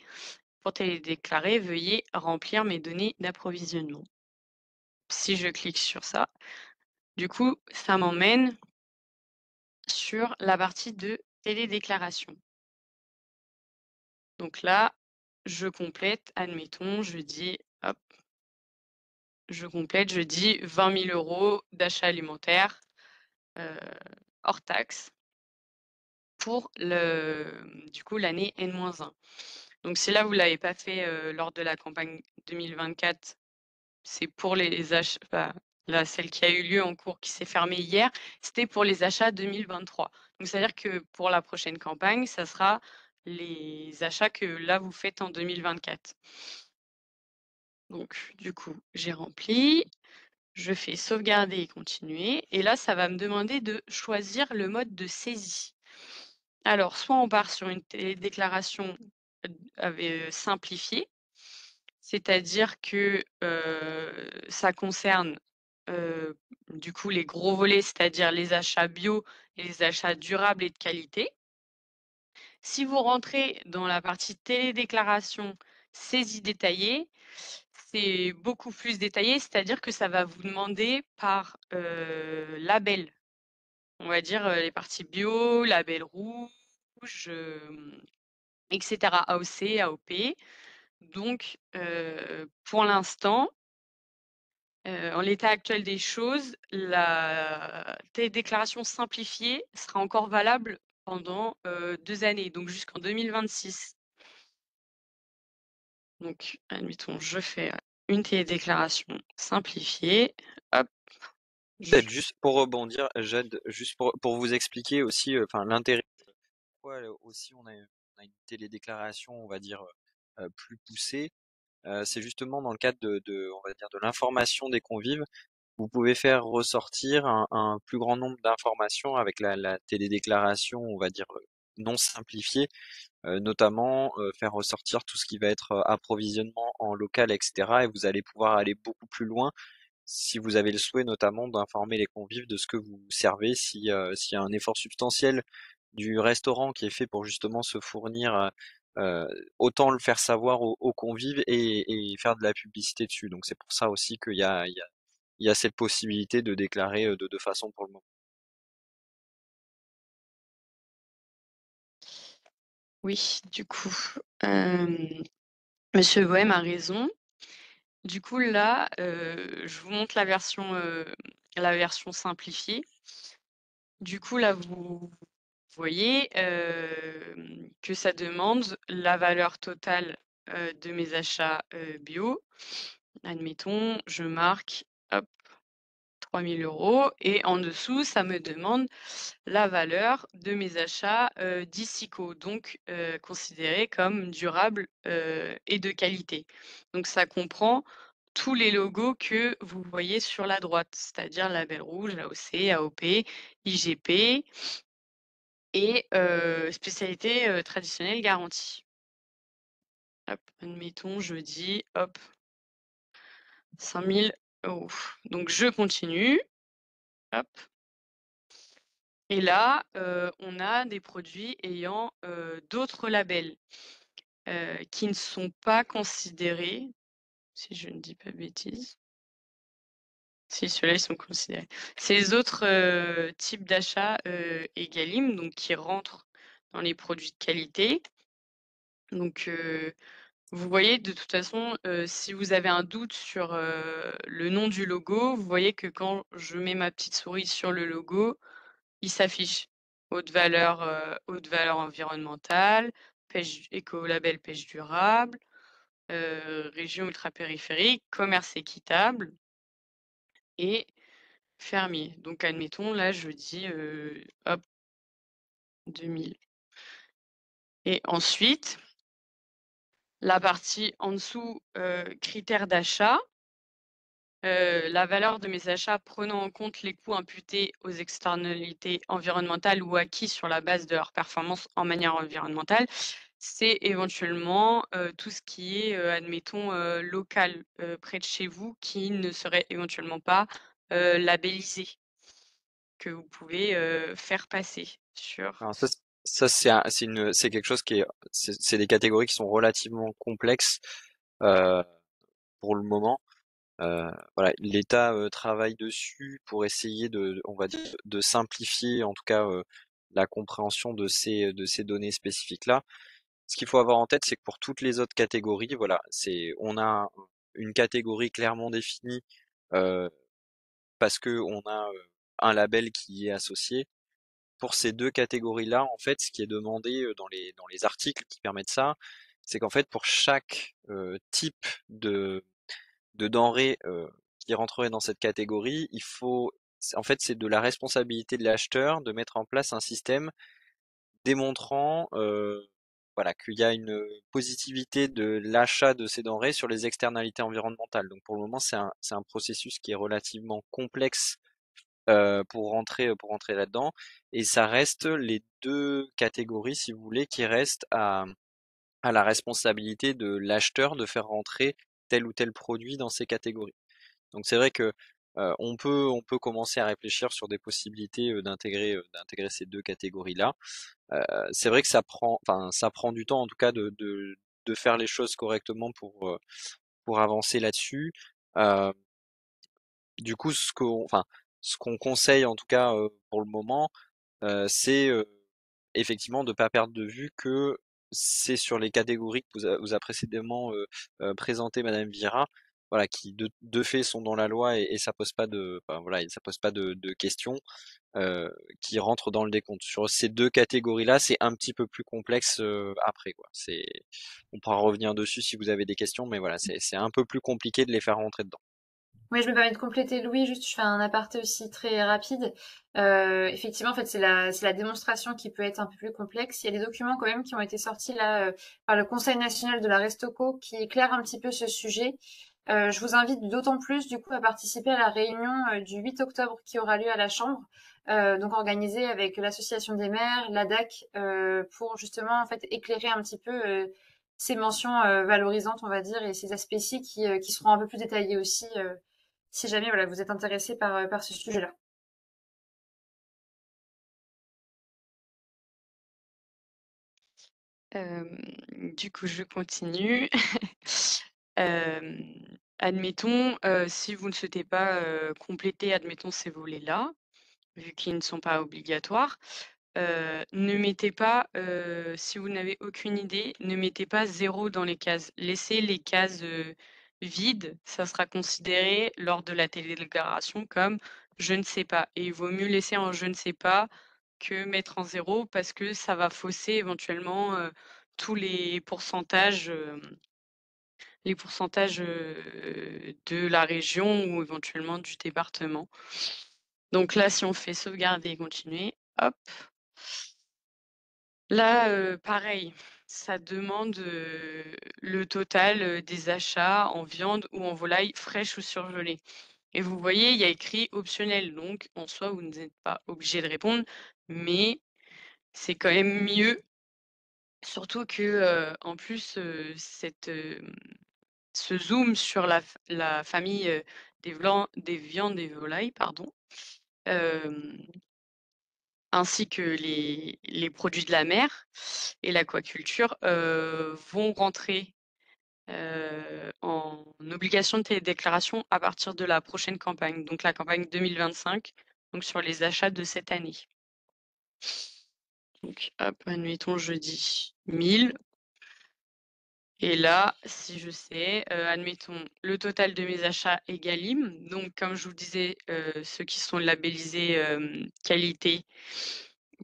Pour télédéclarer, veuillez remplir mes données d'approvisionnement. Si je clique sur ça, du coup, ça m'emmène sur la partie de télédéclaration. Donc là, je complète, admettons, je dis, hop, je complète, je dis 20 000 € d'achat alimentaire hors taxe pour du coup l'année N-1. Donc si là vous l'avez pas fait lors de la campagne 2024, c'est pour les achats, là celle qui a eu lieu en cours qui s'est fermée hier, c'était pour les achats 2023. Donc c'est-à-dire que pour la prochaine campagne, ça sera les achats que là vous faites en 2024. Donc du coup, j'ai rempli, je fais sauvegarder et continuer, et là ça va me demander de choisir le mode de saisie. Alors soit on part sur une télédéclaration simplifiée, c'est-à-dire que ça concerne du coup les gros volets, c'est-à-dire les achats bio et les achats durables et de qualité. Si vous rentrez dans la partie télédéclaration saisie détaillée, c'est beaucoup plus détaillé, c'est-à-dire que ça va vous demander par label. On va dire les parties bio, label rouge, etc. AOC, AOP. Donc, pour l'instant, en l'état actuel des choses, la télédéclaration simplifiée sera encore valable pendant 2 années, donc jusqu'en 2026. Donc, admettons, je fais une télédéclaration simplifiée. Hop. Peut-être juste pour rebondir, Jade, juste pour vous expliquer aussi, enfin l'intérêt. Pourquoi aussi on a une télédéclaration, on va dire plus poussée. C'est justement dans le cadre on va dire de l'information des convives. Vous pouvez faire ressortir un plus grand nombre d'informations avec la télédéclaration, on va dire non simplifiée, notamment faire ressortir tout ce qui va être approvisionnement en local, etc. Et vous allez pouvoir aller beaucoup plus loin si vous avez le souhait notamment d'informer les convives de ce que vous servez, s'il y a un effort substantiel du restaurant qui est fait pour justement se fournir, autant le faire savoir aux convives et faire de la publicité dessus. Donc c'est pour ça aussi qu'il y a cette possibilité de déclarer de deux façons pour le moment. Oui, du coup, Monsieur Bohème a raison. Du coup, là, je vous montre la version simplifiée. Du coup, là, vous voyez que ça demande la valeur totale de mes achats bio. Admettons, je marque, hop, 3 000 € et en dessous, ça me demande la valeur de mes achats d'ICICO, donc considérés comme durables et de qualité. Donc ça comprend tous les logos que vous voyez sur la droite, c'est-à-dire label rouge, AOC, AOP, IGP et spécialité traditionnelle garantie. Hop, admettons, je dis, hop, 5 000 €. Donc je continue, hop. Et là, on a des produits ayant d'autres labels qui ne sont pas considérés, si je ne dis pas de bêtises. Si, ceux-là, ils sont considérés. Ces autres types d'achats Egalim, donc qui rentrent dans les produits de qualité. Donc, vous voyez, de toute façon, si vous avez un doute sur le nom du logo, vous voyez que quand je mets ma petite souris sur le logo, il s'affiche haute valeur environnementale, pêche écolabel pêche durable, région ultrapériphérique, commerce équitable et fermier. Donc admettons, là je dis hop 2000. Et ensuite, la partie en dessous, critères d'achat. La valeur de mes achats prenant en compte les coûts imputés aux externalités environnementales ou acquis sur la base de leur performance en manière environnementale, c'est éventuellement tout ce qui est, admettons, local près de chez vous qui ne serait éventuellement pas labellisé, que vous pouvez faire passer sur. Alors ça c'est quelque chose c'est des catégories qui sont relativement complexes pour le moment. Voilà, l'État travaille dessus pour essayer on va dire, de simplifier en tout cas la compréhension de ces données spécifiques-là. Ce qu'il faut avoir en tête, c'est que pour toutes les autres catégories, voilà, on a une catégorie clairement définie euh, parce que on a un label qui y est associé. pour ces 2 catégories-là, en fait, ce qui est demandé, dans les articles qui permettent ça, c'est qu'en fait, pour chaque, type de denrées, qui rentrerait dans cette catégorie, il faut en fait, c'est de la responsabilité de l'acheteur de mettre en place un système démontrant, voilà, qu'il y a une positivité de l'achat de ces denrées sur les externalités environnementales. Donc pour le moment, c'est un processus qui est relativement complexe, pour rentrer là-dedans, et ça reste les 2 catégories, si vous voulez, qui restent à la responsabilité de l'acheteur de faire rentrer tel ou tel produit dans ces catégories. Donc c'est vrai que, on peut commencer à réfléchir sur des possibilités, d'intégrer ces 2 catégories-là. C'est vrai que ça prend du temps, en tout cas, de faire les choses correctement pour avancer là-dessus. Heu, du coup, ce qu'on conseille, en tout cas, pour le moment, c'est, effectivement de pas perdre de vue que c'est sur les catégories que vous a précédemment, présenté Madame Vira, voilà, qui de fait sont dans la loi, et ça pose pas de, enfin, voilà, et ça pose pas de questions, qui rentrent dans le décompte. Sur ces 2 catégories-là, c'est un petit peu plus complexe, après, quoi. On pourra revenir dessus si vous avez des questions, mais voilà, c'est un peu plus compliqué de les faire rentrer dedans. Oui, je me permets de compléter Louis, juste je fais un aparté aussi très rapide. Effectivement, en fait, c'est la démonstration qui peut être un peu plus complexe. Il y a des documents quand même qui ont été sortis là par le Conseil national de la Restauco qui éclairent un petit peu ce sujet. Je vous invite d'autant plus du coup à participer à la réunion du 8 octobre qui aura lieu à la Chambre, donc organisée avec l'association des maires, l'ADAC, pour justement en fait éclairer un petit peu ces mentions valorisantes, on va dire, et ces aspects-ci qui seront un peu plus détaillés aussi, si jamais voilà, vous êtes intéressé par ce sujet-là. Du coup, je continue. Admettons, si vous ne souhaitez pas, compléter, admettons, ces volets-là, vu qu'ils ne sont pas obligatoires, ne mettez pas, si vous n'avez aucune idée, ne mettez pas 0 dans les cases. Laissez les cases, vides, ça sera considéré lors de la télédéclaration comme «je ne sais pas», et il vaut mieux laisser en «je ne sais pas» que mettre en 0 parce que ça va fausser éventuellement, tous les pourcentages, de la région ou éventuellement du département. Donc là, si on fait sauvegarder et continuer, hop. Là, pareil, ça demande, le total, des achats en viande ou en volaille fraîche ou surgelée, et vous voyez, il y a écrit «optionnel», donc en soi, vous n'êtes pas obligé de répondre, mais c'est quand même mieux, surtout que, en plus, ce zoom sur la famille, des viandes et volailles, pardon, hem, ainsi que les produits de la mer et l'aquaculture, vont rentrer, en obligation de télédéclaration à partir de la prochaine campagne, donc la campagne 2025, donc sur les achats de cette année. Donc hop, admettons je dis 1000. Et là, si je sais, admettons le total de mes achats Egalim, donc comme je vous disais, ceux qui sont labellisés, qualité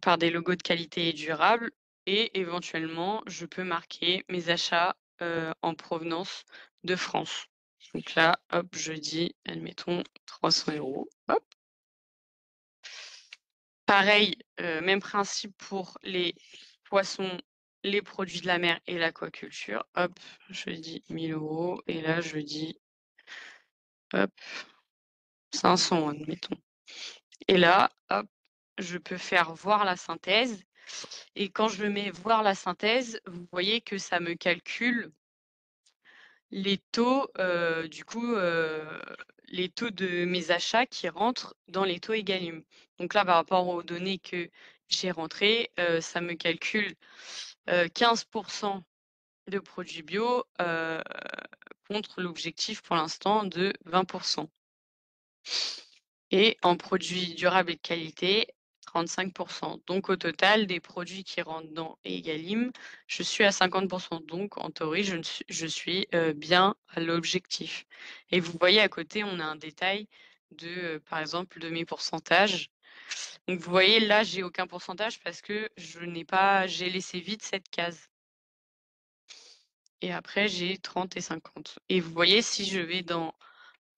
par des logos de qualité et durable, et éventuellement je peux marquer mes achats, en provenance de France. Donc là, hop, je dis, admettons 300 €. Hop. Pareil, même principe pour les poissons, les produits de la mer et l'aquaculture. Hop, je dis 1000 € et là je dis, hop, 500 admettons. Et là, hop, je peux faire voir la synthèse, et quand je mets voir la synthèse, vous voyez que ça me calcule les taux, du coup, les taux de mes achats qui rentrent dans les taux Egalim. Donc là, par rapport aux données que j'ai rentrées, ça me calcule, 15 de produits bio, contre l'objectif pour l'instant de 20, et en produits durables et de qualité, 35. Donc au total, des produits qui rentrent dans Egalim, je suis à 50. Donc en théorie, je suis, bien à l'objectif, et vous voyez à côté, on a un détail de, par exemple, de mes pourcentages. Donc vous voyez, là, j'ai aucun pourcentage parce que j'ai laissé vide cette case. Et après, j'ai 30 et 50. Et vous voyez, si je vais dans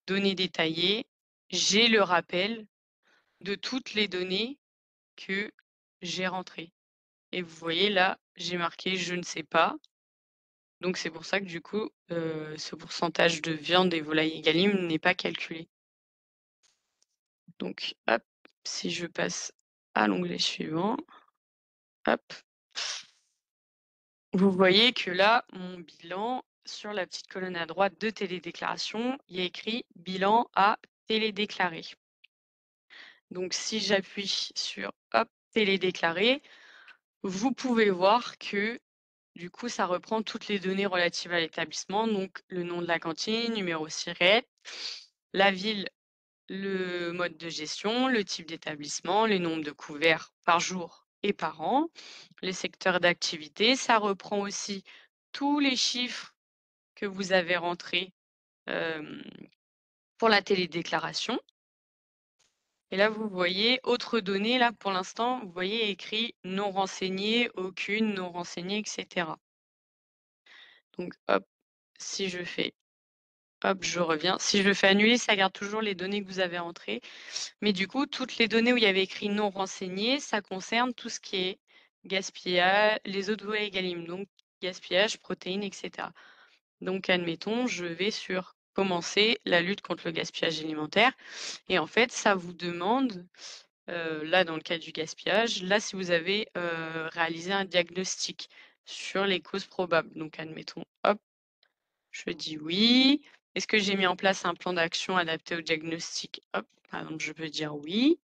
données détaillées, j'ai le rappel de toutes les données que j'ai rentrées. Et vous voyez, là, j'ai marqué je ne sais pas. Donc c'est pour ça que du coup, ce pourcentage de viande et volaille Egalim n'est pas calculé. Donc hop, si je passe à l'onglet suivant, hop, vous voyez que là, mon bilan, sur la petite colonne à droite de télédéclaration, il y a écrit bilan à télédéclarer. Donc si j'appuie sur hop, télédéclarer, vous pouvez voir que du coup, ça reprend toutes les données relatives à l'établissement, donc le nom de la cantine, numéro SIRET, la ville, le mode de gestion, le type d'établissement, les nombres de couverts par jour et par an, les secteurs d'activité. Ça reprend aussi tous les chiffres que vous avez rentrés pour la télédéclaration. Et là, vous voyez, autres données, là, pour l'instant, vous voyez écrit non renseigné, aucune, non renseigné, etc. Donc, hop, si je fais, hop, je reviens. Si je le fais annuler, ça garde toujours les données que vous avez entrées. Mais du coup, toutes les données où il y avait écrit non renseigné, ça concerne tout ce qui est gaspillage, les autres voies Egalim, donc gaspillage, protéines, etc. Donc, admettons, je vais sur commencer la lutte contre le gaspillage alimentaire. Et en fait, ça vous demande, là, dans le cas du gaspillage, là, si vous avez réalisé un diagnostic sur les causes probables. Donc, admettons, hop, je dis oui. Est-ce que j'ai mis en place un plan d'action adapté au diagnostic? Hop, par exemple, je peux dire oui.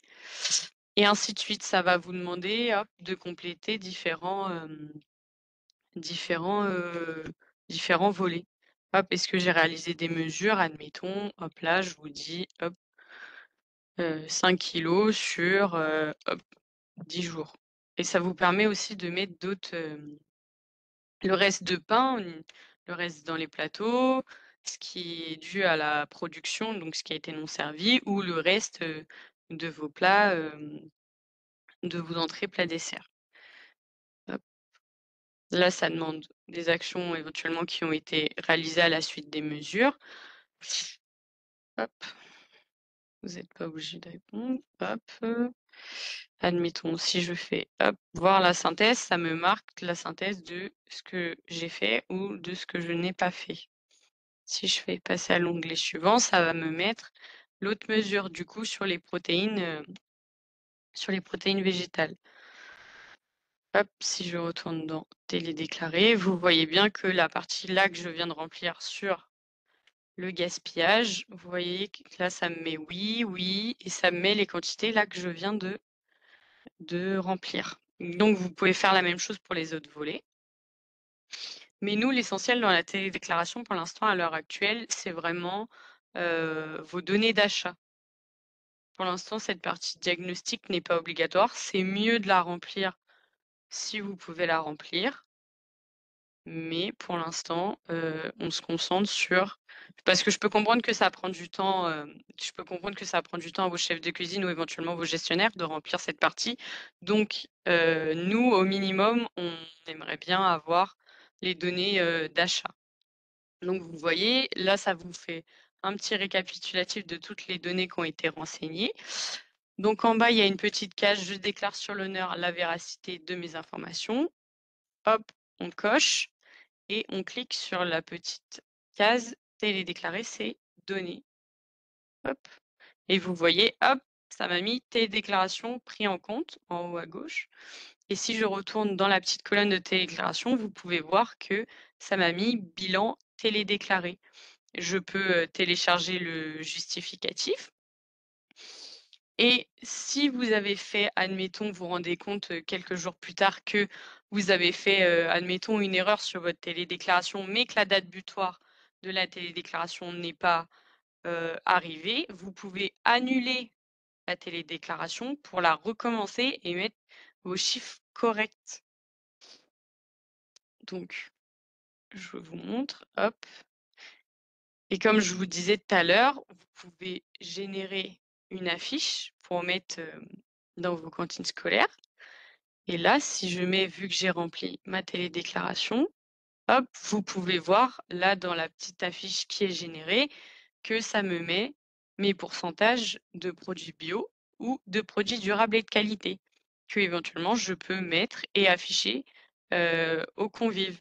Et ainsi de suite, ça va vous demander hop, de compléter différents volets. Hop, est-ce que j'ai réalisé des mesures? Admettons, hop là, je vous dis hop, 5 kilos sur hop, 10 jours. Et ça vous permet aussi de mettre d'autres, le reste de pain, le reste dans les plateaux, ce qui est dû à la production, donc ce qui a été non servi, ou le reste de vos plats, de vos entrées, plats, desserts. Hop. Là, ça demande des actions éventuellement qui ont été réalisées à la suite des mesures. Hop. Vous n'êtes pas obligé de répondre. Hop. Admettons, si je fais hop, voir la synthèse, ça me marque la synthèse de ce que j'ai fait ou de ce que je n'ai pas fait. Si je fais passer à l'onglet suivant, ça va me mettre l'autre mesure du coup sur les protéines végétales. Hop, si je retourne dans télédéclarer, vous voyez bien que la partie là que je viens de remplir sur le gaspillage, vous voyez que là ça me met oui, oui, et ça me met les quantités là que je viens de remplir. Donc vous pouvez faire la même chose pour les autres volets. Mais nous, l'essentiel dans la télédéclaration pour l'instant, à l'heure actuelle, c'est vraiment vos données d'achat. Pour l'instant, cette partie diagnostic n'est pas obligatoire. C'est mieux de la remplir si vous pouvez la remplir. Mais pour l'instant, on se concentre sur... Parce que je peux comprendre que ça prend du temps, je peux comprendre que ça prend du temps à vos chefs de cuisine ou éventuellement vos gestionnaires de remplir cette partie. Donc, nous, au minimum, on aimerait bien avoir les données d'achat. Donc, vous voyez, là, ça vous fait un petit récapitulatif de toutes les données qui ont été renseignées. Donc, en bas, il y a une petite case « Je déclare sur l'honneur la véracité de mes informations ». Hop, on coche et on clique sur la petite case « Télédéclarer ces données ». Hop, et vous voyez, hop, ça m'a mis « Télédéclaration pris en compte » en haut à gauche. Et si je retourne dans la petite colonne de télédéclaration, vous pouvez voir que ça m'a mis « Bilan télédéclaré ». Je peux télécharger le justificatif. Et si vous avez fait, admettons, vous vous rendez compte quelques jours plus tard que vous avez fait, admettons, une erreur sur votre télédéclaration, mais que la date butoir de la télédéclaration n'est pas arrivée, vous pouvez annuler la télédéclaration pour la recommencer et mettre vos chiffres corrects. Donc, je vous montre, hop. Et comme je vous disais tout à l'heure, vous pouvez générer une affiche pour mettre dans vos cantines scolaires. Et là, si je mets, vu que j'ai rempli ma télédéclaration, hop, vous pouvez voir là dans la petite affiche qui est générée que ça me met mes pourcentages de produits bio ou de produits durables et de qualité que éventuellement je peux mettre et afficher aux convives.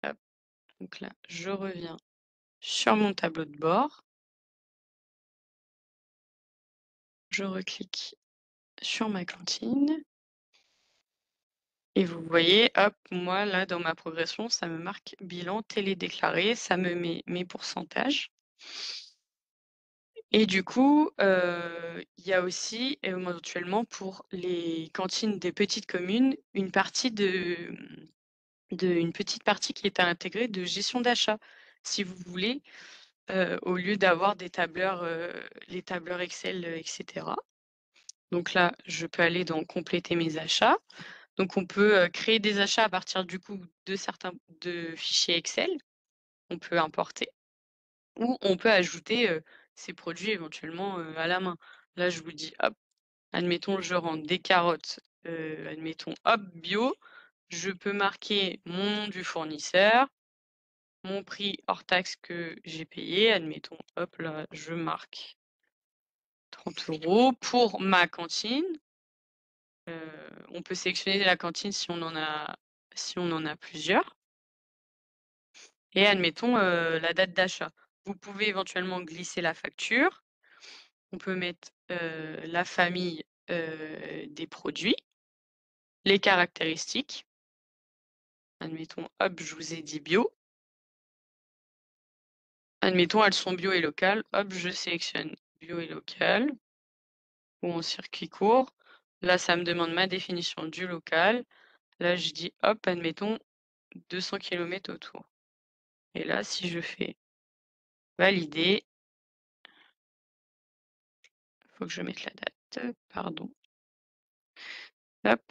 Hop, donc là, je reviens sur mon tableau de bord. Je reclique sur ma cantine. Et vous voyez, hop, moi, là, dans ma progression, ça me marque bilan télédéclaré, ça me met mes pourcentages. Et du coup, il y a aussi éventuellement pour les cantines des petites communes, une petite partie qui est à intégrer de gestion d'achat. Si vous voulez, au lieu d'avoir des tableurs, les tableurs Excel, etc. Donc là, je peux aller dans compléter mes achats. Donc on peut, créer des achats à partir du coup de fichiers Excel, on peut importer ou on peut ajouter, ces produits éventuellement, à la main. Là, je vous dis, hop, admettons je rentre des carottes, admettons, hop, bio, je peux marquer mon nom du fournisseur, mon prix hors taxe que j'ai payé, admettons, hop là, je marque 30 € pour ma cantine. On peut sélectionner la cantine si on en a plusieurs et admettons, la date d'achat. Vous pouvez éventuellement glisser la facture. On peut mettre, la famille, des produits, les caractéristiques. Admettons, hop, je vous ai dit bio. Admettons, elles sont bio et locales. Hop, je sélectionne bio et local ou en circuit court. Là, ça me demande ma définition du local. Là, je dis, hop, admettons 200 km autour. Et là, si je fais valider, faut que je mette la date, pardon. Hop.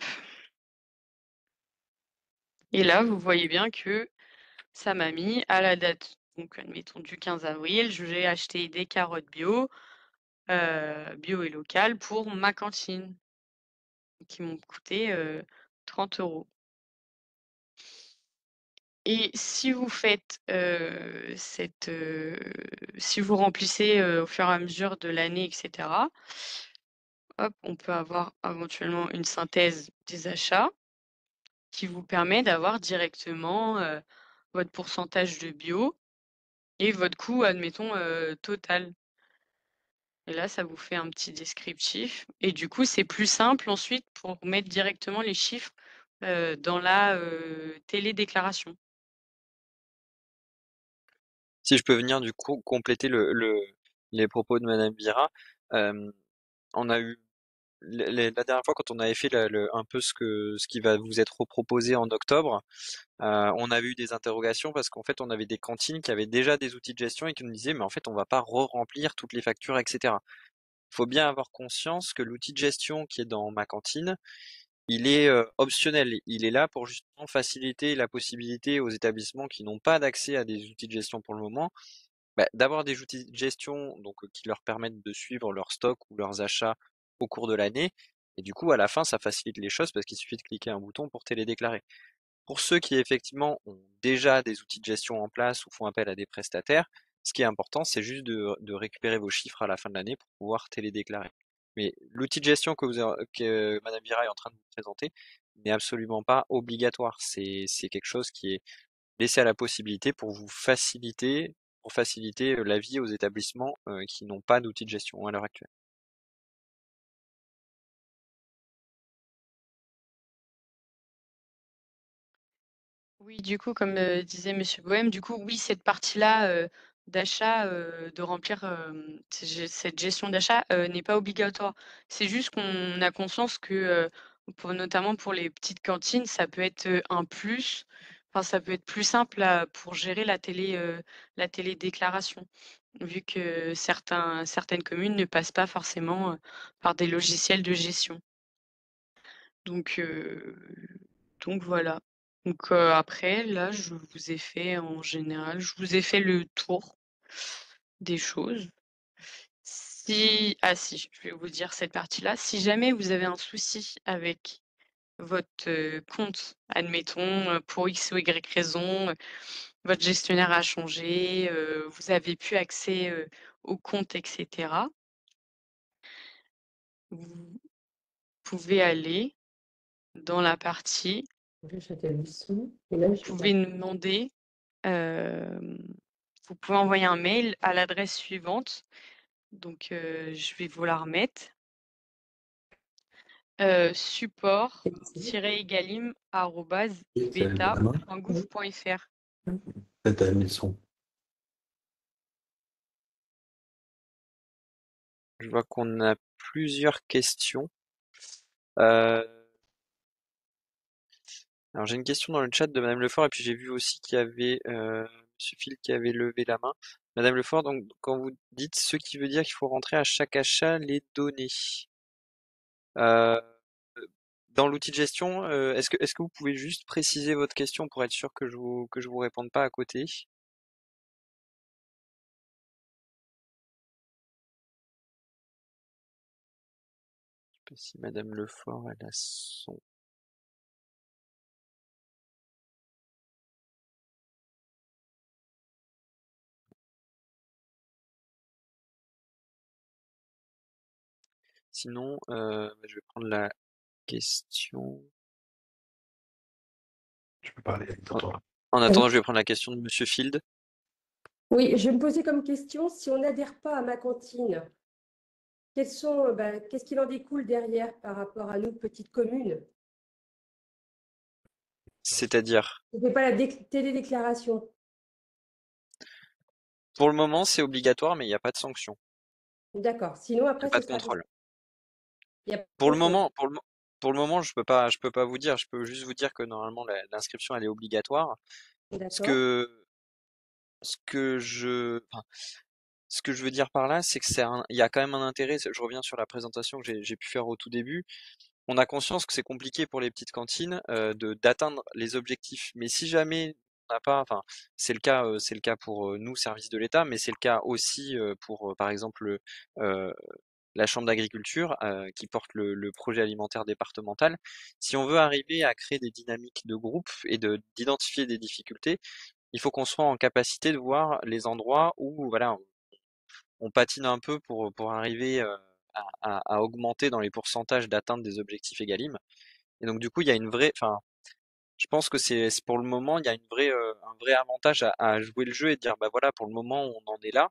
Et là, vous voyez bien que ça m'a mis à la date, donc admettons du 15 avril, j'ai acheté des carottes bio, bio et locales pour ma cantine, qui m'ont coûté, 30 €. Et si vous faites, si vous remplissez, au fur et à mesure de l'année et cetera, hop, on peut avoir éventuellement une synthèse des achats qui vous permet d'avoir directement, votre pourcentage de bio et votre coût, admettons, total. Et là, ça vous fait un petit descriptif et du coup, c'est plus simple ensuite pour mettre directement les chiffres, dans la, télédéclaration. Si je peux venir du coup compléter les propos de Madame Vira, on a eu la dernière fois quand on avait fait un peu ce qui va vous être proposé en octobre, on avait eu des interrogations parce qu'en fait on avait des cantines qui avaient déjà des outils de gestion et qui nous disaient mais en fait on va pas re-remplir toutes les factures, etc. Il faut bien avoir conscience que l'outil de gestion qui est dans ma cantine, il est optionnel. Il est là pour justement faciliter la possibilité aux établissements qui n'ont pas d'accès à des outils de gestion pour le moment, d'avoir des outils de gestion donc qui leur permettent de suivre leur stock ou leurs achats au cours de l'année. Et du coup, à la fin, ça facilite les choses parce qu'il suffit de cliquer un bouton pour télédéclarer. Pour ceux qui effectivement ont déjà des outils de gestion en place ou font appel à des prestataires, ce qui est important, c'est juste de récupérer vos chiffres à la fin de l'année pour pouvoir télédéclarer. Mais l'outil de gestion que Madame Vira est en train de vous présenter n'est absolument pas obligatoire. C'est quelque chose qui est laissé à la possibilité pour faciliter la vie aux établissements qui n'ont pas d'outils de gestion à l'heure actuelle. Oui, du coup, comme, disait Monsieur Bohème, du coup, oui, cette partie-là, d'achat, de remplir, cette gestion d'achat, n'est pas obligatoire. C'est juste qu'on a conscience que, notamment pour les petites cantines, ça peut être, un plus. Enfin, ça peut être plus simple pour gérer la télédéclaration, vu que certaines communes ne passent pas forcément, par des logiciels de gestion. Donc heu donc voilà. Donc après là, je vous ai fait en général, je vous ai fait le tour des choses. si je vais vous dire cette partie-là. Si jamais vous avez un souci avec votre compte, admettons, pour X ou Y raison, votre gestionnaire a changé, vous avez plus accès, au compte et cetera, vous pouvez aller dans la partie, J'étais le son. Et là, vous je pouvez demander, vous pouvez envoyer un mail à l'adresse suivante. Donc, je vais vous la remettre. support-egalim@beta.gouv.fr. Peut-être à la maison. Je vois qu'on a plusieurs questions. Alors j'ai une question dans le chat de Madame Lefort et puis j'ai vu aussi qu'il y avait Monsieur Phil qui avait levé la main. Madame Lefort, donc quand vous dites ce qui veut dire qu'il faut rentrer à chaque achat les données. Euh, Dans l'outil de gestion, est-ce que vous pouvez juste préciser votre question pour être sûr que je vous réponde pas à côté? Je sais pas si Madame Lefort elle a son. Sinon, je vais prendre la question. Tu peux parler avec tonton. En attendant, je vais prendre la question de Monsieur Field. Oui, je vais me poser comme question, si on n'adhère pas à ma cantine, qu'est-ce qu'il en découle derrière par rapport à nous, petites communes? C'est-à-dire, Je ne fais pas la télédéclaration. pour le moment, c'est obligatoire, mais il n'y a pas de sanction. D'accord. Sinon, Il n'y après, a pas ce de sera... contrôle. Il y a pas de Pour le contrôle. moment, pour le moment, je peux pas vous dire. Je peux juste vous dire que normalement, l'inscription, elle est obligatoire. Ce D'accord. que, ce que je, enfin, ce que je veux dire par là, c'est que il y a quand même un intérêt. Je reviens sur la présentation que j'ai pu faire au tout début. On a conscience que c'est compliqué pour les petites cantines d'atteindre les objectifs. Mais si jamais on n'a pas, enfin, c'est le cas pour nous, services de l'État, mais c'est le cas aussi pour, par exemple, euh, la Chambre d'agriculture qui porte le projet alimentaire départemental. Si on veut arriver à créer des dynamiques de groupe et d'identifier des difficultés, il faut qu'on soit en capacité de voir les endroits où voilà, on patine un peu pour arriver à augmenter dans les pourcentages d'atteinte des objectifs Egalim. Et donc du coup, il y a une vraie, enfin, je pense que c'est pour le moment, il y a un vrai avantage à jouer le jeu et de dire bah voilà, pour le moment, on en est là.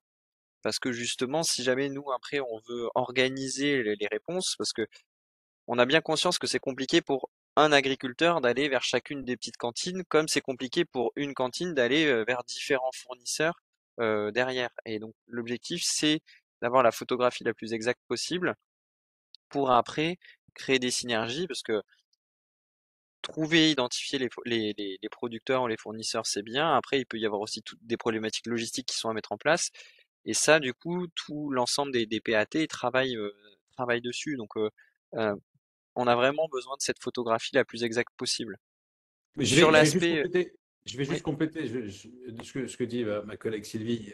Parce que justement, si jamais nous après on veut organiser les réponses, parce que on a bien conscience que c'est compliqué pour un agriculteur d'aller vers chacune des petites cantines, comme c'est compliqué pour une cantine d'aller vers différents fournisseurs derrière. Et donc l'objectif, c'est d'avoir la photographie la plus exacte possible pour après créer des synergies, parce que trouver, identifier les producteurs ou les fournisseurs, c'est bien. Après, il peut y avoir aussi toutes des problématiques logistiques qui sont à mettre en place. Et ça, du coup, tout l'ensemble des PAT travaille dessus. Donc, euh, on a vraiment besoin de cette photographie la plus exacte possible. Mais Sur je vais juste l'aspect, compléter. Je vais oui, juste compléter ce que dit ma collègue Sylvie.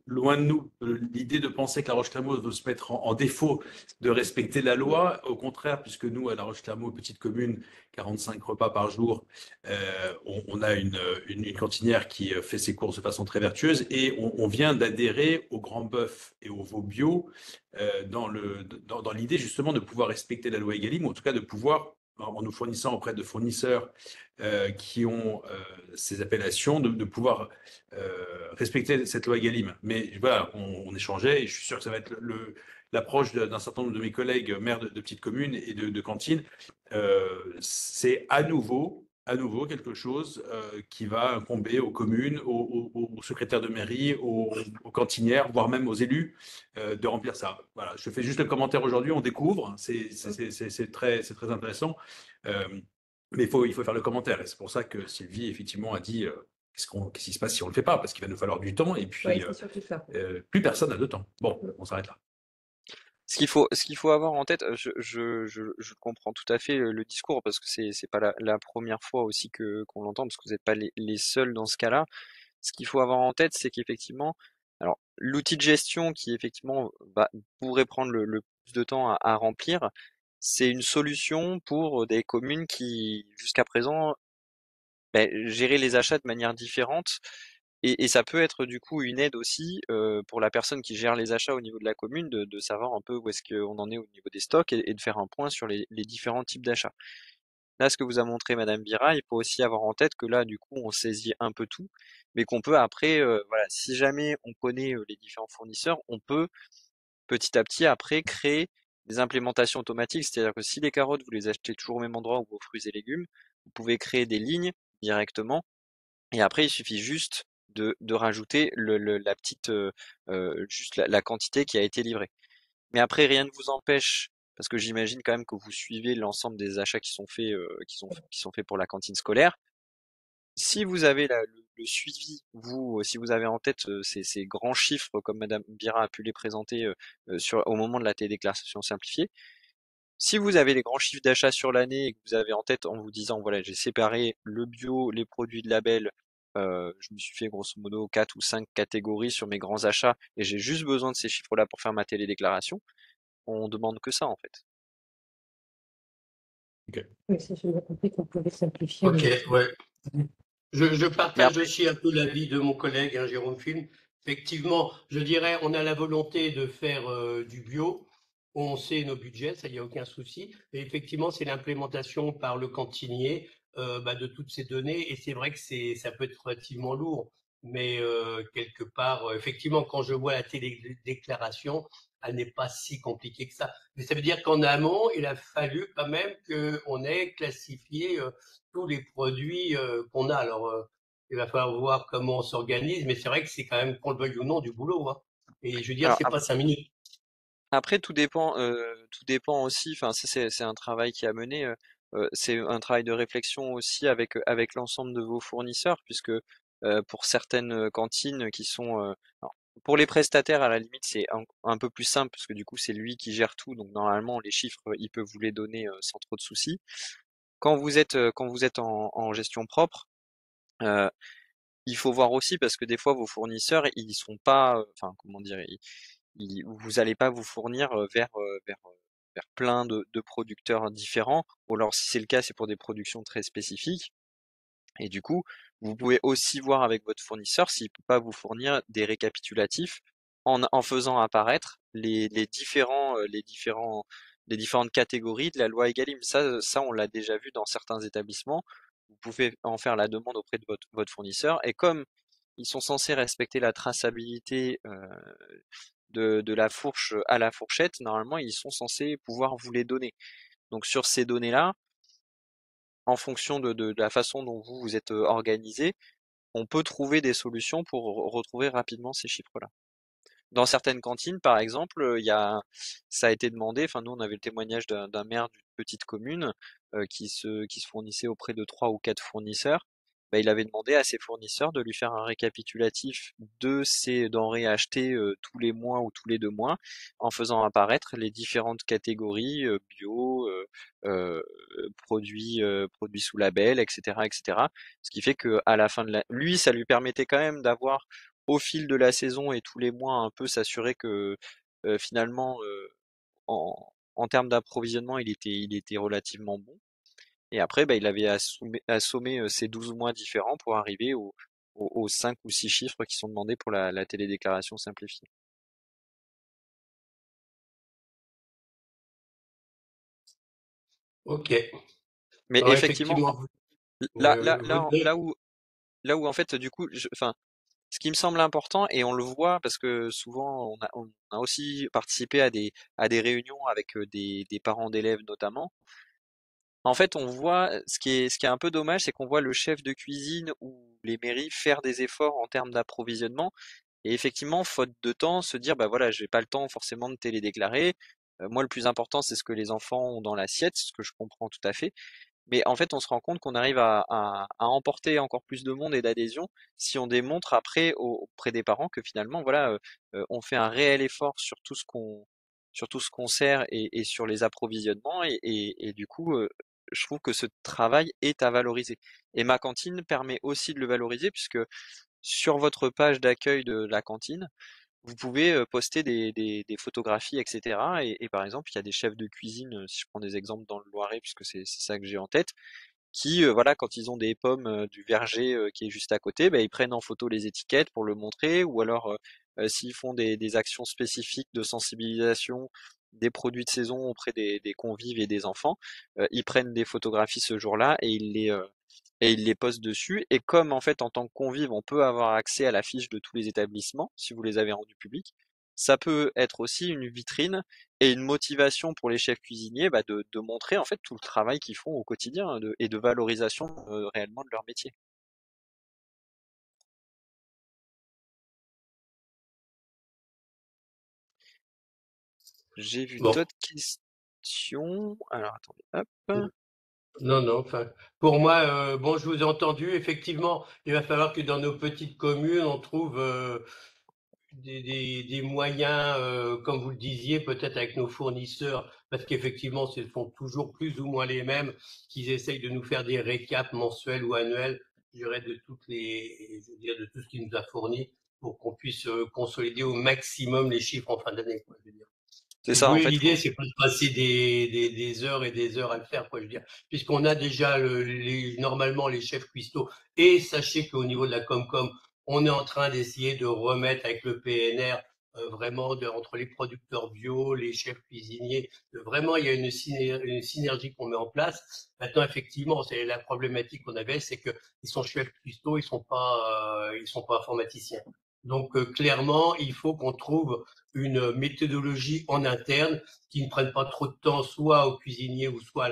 Loin de nous, l'idée de penser que La Roche-Clermault doit se mettre en défaut de respecter la loi. Au contraire, puisque nous, à La Roche-Clermault, petite commune, 45 repas par jour, on a une cantinière qui fait ses courses de façon très vertueuse et on vient d'adhérer au Grand Bœuf et au Veau Bio dans l'idée justement de pouvoir respecter la loi Egalim, ou en tout cas de pouvoir, en nous fournissant auprès de fournisseurs qui ont ces appellations, de pouvoir respecter cette loi Egalim. Mais voilà, on échangeait et je suis sûr que ça va être l'approche d'un certain nombre de mes collègues maires de petites communes et de cantines. C'est à nouveau quelque chose qui va incomber aux communes, aux secrétaires de mairie, aux cantinières, voire même aux élus, de remplir ça. Voilà, je fais juste le commentaire aujourd'hui, on découvre, c'est très intéressant. Euh, mais il faut faire le commentaire. Et c'est pour ça que Sylvie, effectivement, a dit qu'est-ce qui se passe si on ne le fait pas? Parce qu'il va nous falloir du temps et puis Oui, c'est surtout ça. plus personne n'a de temps. Bon, on s'arrête là. ce qu'il faut avoir en tête, je comprends tout à fait le discours parce que c'est pas la première fois aussi qu'on l'entend parce que vous n'êtes pas les seuls dans ce cas-là. Ce qu'il faut avoir en tête, c'est qu'effectivement, alors l'outil de gestion qui effectivement pourrait prendre le plus de temps à remplir, c'est une solution pour des communes qui, jusqu'à présent, géraient les achats de manière différente. Et ça peut être du coup une aide aussi pour la personne qui gère les achats au niveau de la commune de savoir un peu où est-ce qu'on en est au niveau des stocks et de faire un point sur les différents types d'achats. Là, ce que vous a montré Madame Bira, il faut aussi avoir en tête que là, du coup, on saisit un peu tout, mais qu'on peut après, voilà, si jamais on connaît les différents fournisseurs, on peut petit à petit après créer des implémentations automatiques. C'est-à-dire que si les carottes, vous les achetez toujours au même endroit ou vos fruits et légumes, vous pouvez créer des lignes directement et après, il suffit juste de rajouter la petite, juste la quantité qui a été livrée. Mais après, rien ne vous empêche, parce que j'imagine quand même que vous suivez l'ensemble des achats qui sont faits, qui sont faits pour la cantine scolaire. Si vous avez le suivi, vous, si vous avez en tête ces grands chiffres comme Madame Bira a pu les présenter au moment de la télédéclaration simplifiée, si vous avez les grands chiffres d'achat sur l'année et que vous avez en tête en vous disant, voilà, j'ai séparé le bio, les produits de label, je me suis fait grosso modo 4 ou 5 catégories sur mes grands achats et j'ai juste besoin de ces chiffres-là pour faire ma télédéclaration, on demande que ça en fait. Oui, ça, j'ai bien compris qu'on pouvait simplifier. Ok, ouais. Je Mais partage après, aussi un peu l'avis de mon collègue, hein, Jérôme Film. Effectivement, je dirais, on a la volonté de faire du bio. On sait nos budgets, ça, il n'y a aucun souci. Et effectivement, c'est l'implémentation par le cantinier de toutes ces données. Et c'est vrai que ça peut être relativement lourd. Mais quelque part, effectivement, quand je vois la télédéclaration, elle n'est pas si compliquée que ça. Mais ça veut dire qu'en amont, il a fallu quand même qu'on ait classifié tous les produits qu'on a. Alors, il va falloir voir comment on s'organise, mais c'est vrai que c'est quand même, qu'on le veuille ou non, du boulot, hein. Et je veux dire, alors, c'est pas 5 minutes. après, tout dépend aussi. Enfin, ça, c'est un travail qui a mené. C'est un travail de réflexion aussi avec l'ensemble de vos fournisseurs, puisque pour certaines cantines qui sont, alors, pour les prestataires à la limite c'est un peu plus simple parce que du coup c'est lui qui gère tout, donc normalement les chiffres il peut vous les donner sans trop de soucis. Quand vous êtes en gestion propre, euh, il faut voir aussi parce que des fois vos fournisseurs ils sont pas, enfin comment dire, vous allez pas vous fournir vers plein de producteurs différents, ou alors si c'est le cas, c'est pour des productions très spécifiques. Et du coup, vous pouvez aussi voir avec votre fournisseur s'il peut pas vous fournir des récapitulatifs en faisant apparaître les différentes catégories de la loi Egalim. Ça, on l'a déjà vu dans certains établissements. Vous pouvez en faire la demande auprès de votre fournisseur. Et comme ils sont censés respecter la traçabilité de la fourche à la fourchette, normalement, ils sont censés pouvoir vous les donner. Donc sur ces données-là, en fonction de la façon dont vous êtes organisé, on peut trouver des solutions pour retrouver rapidement ces chiffres-là. Dans certaines cantines, par exemple, ça a été demandé, enfin nous on avait le témoignage d'un maire d'une petite commune qui se fournissait auprès de 3 ou 4 fournisseurs. Bah, il avait demandé à ses fournisseurs de lui faire un récapitulatif de ses denrées achetées tous les mois ou tous les 2 mois, en faisant apparaître les différentes catégories bio, euh, produits sous label, etc., etc. Ce qui fait que à la fin de lui, ça lui permettait quand même d'avoir au fil de la saison et tous les mois un peu s'assurer que finalement en termes d'approvisionnement il était relativement bon et après il avait assommé ces 12 mois différents pour arriver aux 5 ou 6 chiffres qui sont demandés pour la télédéclaration simplifiée. Ok. Mais Alors, effectivement effectivement, là ouais, là ouais, là là où en fait du coup enfin ce qui me semble important, et on le voit parce que souvent on a aussi participé à des réunions avec des parents d'élèves notamment. En fait, on voit ce qui est un peu dommage, c'est qu'on voit le chef de cuisine ou les mairies faire des efforts en termes d'approvisionnement. Et effectivement, faute de temps, se dire bah voilà, j'ai pas le temps forcément de télédéclarer. Moi, le plus important, c'est ce que les enfants ont dans l'assiette, ce que je comprends tout à fait. Mais en fait, on se rend compte qu'on arrive à emporter encore plus de monde et d'adhésion si on démontre après auprès des parents que finalement, voilà, on fait un réel effort sur tout ce qu'on sert et sur les approvisionnements et du coup, je trouve que ce travail est à valoriser. Et ma cantine permet aussi de le valoriser puisque sur votre page d'accueil de la cantine, vous pouvez poster des photographies, etc. Et par exemple, il y a des chefs de cuisine, si je prends des exemples dans le Loiret, puisque c'est ça que j'ai en tête, qui, voilà, quand ils ont des pommes du verger qui est juste à côté, bah, ils prennent en photo les étiquettes pour le montrer, ou alors s'ils font des actions spécifiques de sensibilisation des produits de saison auprès des convives et des enfants, ils prennent des photographies ce jour-là et ils les postent dessus. Et comme en fait en tant que convive, on peut avoir accès à la fiche de tous les établissements si vous les avez rendus publics, ça peut être aussi une vitrine et une motivation pour les chefs cuisiniers de montrer en fait tout le travail qu'ils font au quotidien et de valorisation réellement de leur métier. J'ai vu Bon. d'autres questions. Alors attendez, hop. Non, non, enfin, pour moi, bon, je vous ai entendu, effectivement, il va falloir que dans nos petites communes, on trouve des moyens, comme vous le disiez, peut-être avec nos fournisseurs, parce qu'effectivement, ce sont toujours plus ou moins les mêmes, qu'ils essayent de nous faire des récaps mensuels ou annuels, je dirais, de je veux dire, de tout ce qu'ils nous a fourni, pour qu'on puisse consolider au maximum les chiffres en fin d'année, quoi, je veux dire. C'est Si vous ça en voulez, fait. l'idée, c'est pas de passer des heures et des heures à le faire, quoi, je veux dire. Puisqu'on a déjà normalement les chefs cuistots. Et sachez qu'au niveau de la Comcom, on est en train d'essayer de remettre avec le PNR, vraiment entre les producteurs bio, les chefs cuisiniers, vraiment, il y a une synergie qu'on met en place. Maintenant, effectivement, c'est la problématique qu'on avait, c'est que ils sont chefs cuistots, ils sont pas informaticiens. Donc, clairement, il faut qu'on trouve une méthodologie en interne qui ne prenne pas trop de temps, soit au cuisinier ou soit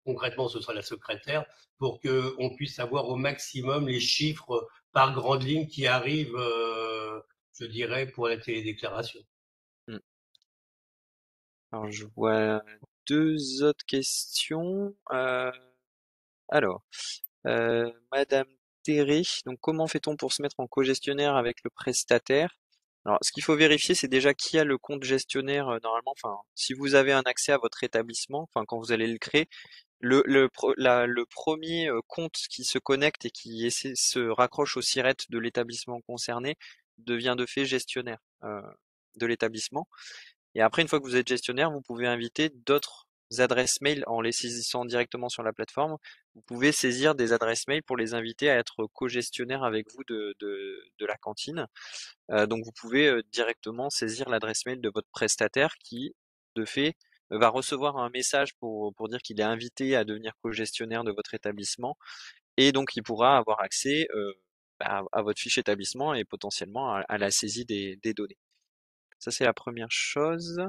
concrètement, ce sera la secrétaire, pour qu'on puisse avoir au maximum les chiffres par grande ligne qui arrivent, je dirais, pour la télédéclaration. Hmm. Alors je vois deux autres questions. Alors, Madame Terré, donc comment fait-on pour se mettre en cogestionnaire avec le prestataire? Alors, ce qu'il faut vérifier, c'est déjà qui a le compte gestionnaire normalement. Enfin, si vous avez un accès à votre établissement, enfin quand vous allez le créer, le premier compte qui se connecte et qui se raccroche au SIRET de l'établissement concerné devient de fait gestionnaire de l'établissement. Et après, une fois que vous êtes gestionnaire, vous pouvez inviter d'autres adresses mail en les saisissant directement sur la plateforme. Vous pouvez saisir des adresses mail pour les inviter à être co-gestionnaires avec vous de la cantine. Donc vous pouvez directement saisir l'adresse mail de votre prestataire qui, de fait, va recevoir un message pour dire qu'il est invité à devenir co-gestionnaire de votre établissement et donc il pourra avoir accès à votre fiche établissement et potentiellement à la saisie des données. Ça, c'est la première chose.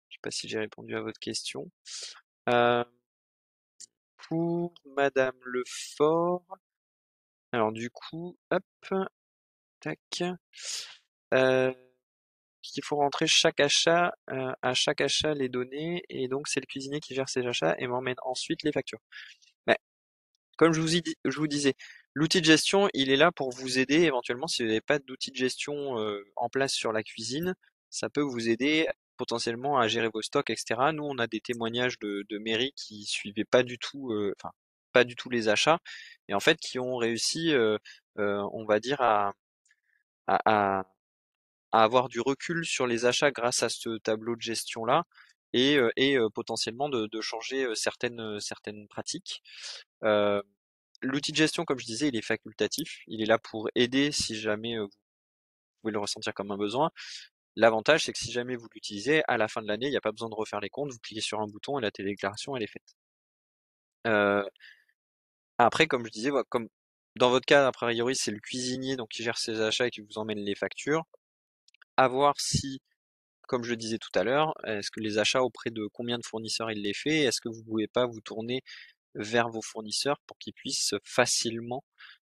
Je sais pas si j'ai répondu à votre question. Euh, pour Madame Lefort, alors du coup, hop, tac. Euh, il faut rentrer à chaque achat les données, et donc c'est le cuisinier qui gère ses achats et m'emmène ensuite les factures. Mais, comme je vous disais, l'outil de gestion, il est là pour vous aider éventuellement si vous n'avez pas d'outil de gestion en place sur la cuisine, ça peut vous aider potentiellement à gérer vos stocks, etc. Nous, on a des témoignages de mairies qui suivaient pas du tout, enfin, pas du tout les achats, et en fait qui ont réussi, on va dire, à, à à avoir du recul sur les achats grâce à ce tableau de gestion-là et potentiellement de changer certaines pratiques. Euh, L'outil de gestion, comme je disais, il est facultatif. Il est là pour aider si jamais vous pouvez le ressentir comme un besoin. L'avantage, c'est que si jamais vous l'utilisez, à la fin de l'année, il n'y a pas besoin de refaire les comptes. Vous cliquez sur un bouton et la télédéclaration, elle est faite. Euh, Après, comme je disais, voilà, comme dans votre cas, a priori, c'est le cuisinier donc qui gère ses achats et qui vous emmène les factures. À voir si, comme je le disais tout à l'heure, est-ce que les achats auprès de combien de fournisseurs il les fait? Est-ce que vous pouvez pas vous tourner vers vos fournisseurs pour qu'ils puissent facilement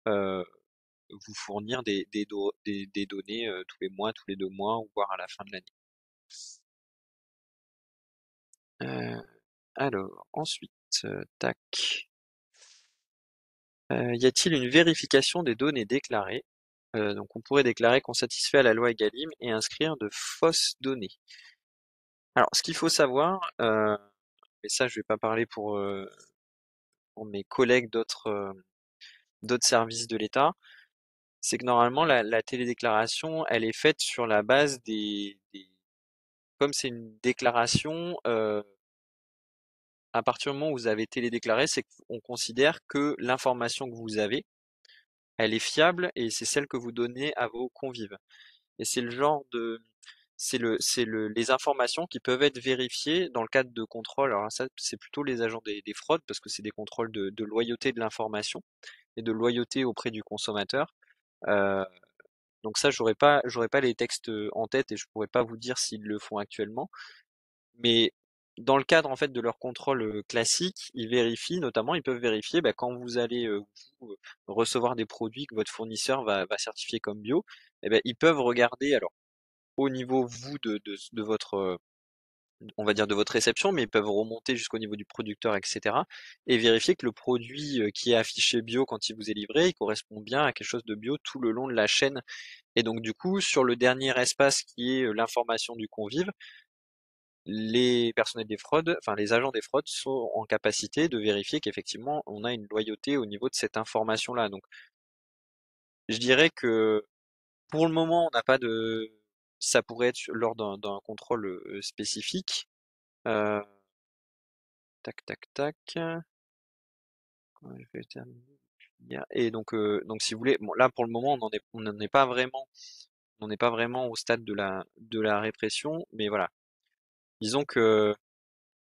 euh, vous fournir des données tous les mois, tous les 2 mois, ou voire à la fin de l'année. Alors, ensuite, tac. Y a-t-il une vérification des données déclarées? Donc on pourrait déclarer qu'on satisfait à la loi Egalim et inscrire de fausses données. Alors, ce qu'il faut savoir, mais ça je vais pas parler pour mes collègues d'autres services de l'État, c'est que normalement la télédéclaration, elle est faite sur la base comme c'est une déclaration, à partir du moment où vous avez télédéclaré, c'est qu'on considère que l'information que vous avez, elle est fiable et c'est celle que vous donnez à vos convives. Et c'est le genre de, les informations qui peuvent être vérifiées dans le cadre de contrôles. Alors ça, c'est plutôt les agents des fraudes parce que c'est des contrôles de loyauté de l'information et de loyauté auprès du consommateur. Euh, donc ça, j'aurais pas les textes en tête et je pourrais pas vous dire s'ils le font actuellement. Mais dans le cadre en fait de leur contrôle classique, ils vérifient notamment, ils peuvent vérifier quand vous allez vous, recevoir des produits que votre fournisseur va certifier comme bio, eh ben, ils peuvent regarder alors au niveau vous de votre on va dire de votre réception, mais ils peuvent remonter jusqu'au niveau du producteur, etc. et vérifier que le produit qui est affiché bio quand il vous est livré, il correspond bien à quelque chose de bio tout le long de la chaîne. Et donc du coup, sur le dernier espace qui est l'information du convive, les personnels des fraudes, enfin les agents des fraudes sont en capacité de vérifier qu'effectivement on a une loyauté au niveau de cette information-là. Donc je dirais que pour le moment on n'a pas de, ça pourrait être lors d'un contrôle spécifique. Euh, tac tac tac. Ouais, je vais terminer. Et donc si vous voulez, bon, là pour le moment on n'en est pas vraiment, on n'est pas vraiment au stade de la répression, mais voilà. Disons que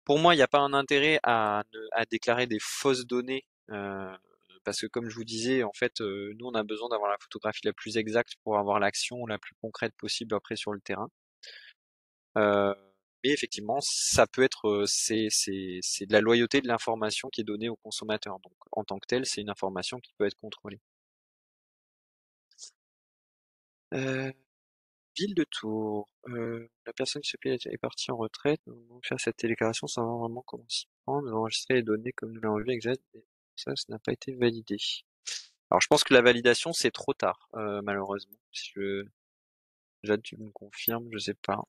pour moi, il n'y a pas un intérêt à déclarer des fausses données, parce que comme je vous disais, en fait, nous, on a besoin d'avoir la photographie la plus exacte pour avoir l'action la plus concrète possible après sur le terrain. Euh, mais effectivement, ça peut être, c'est de la loyauté de l'information qui est donnée au consommateur. Donc, en tant que telle, c'est une information qui peut être contrôlée. Euh, Ville de Tours. La personne qui se plaît est partie en retraite. Nous allons faire cette déclaration sans savoir vraiment comment s'y prendre. Nous allons enregistrer les données comme nous l'avons vu exact. Et ça n'a pas été validé. Alors je pense que la validation c'est trop tard, malheureusement. Si Jade, tu me confirmes, je sais pas.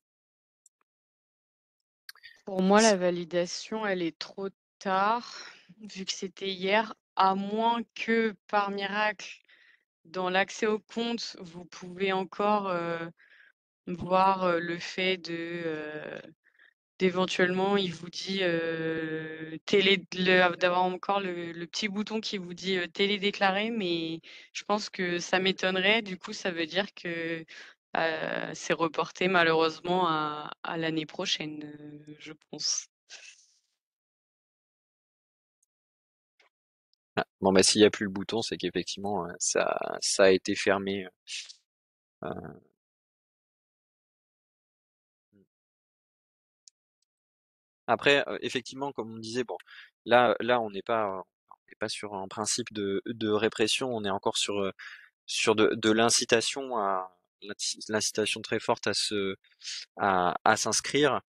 Pour moi, la validation, elle est trop tard, vu que c'était hier, à moins que par miracle, dans l'accès au compte, vous pouvez encore voir le fait d'éventuellement, il vous dit d'avoir encore le petit bouton qui vous dit télédéclarer, mais je pense que ça m'étonnerait. Du coup, ça veut dire que c'est reporté malheureusement à l'année prochaine, je pense. Ah, bon bah s'il y a plus le bouton, c'est qu'effectivement ça a été fermé. Euh, Après, effectivement, comme on disait, bon, là on n'est pas sur un principe de répression, on est encore sur de l'incitation l'incitation très forte à s'inscrire.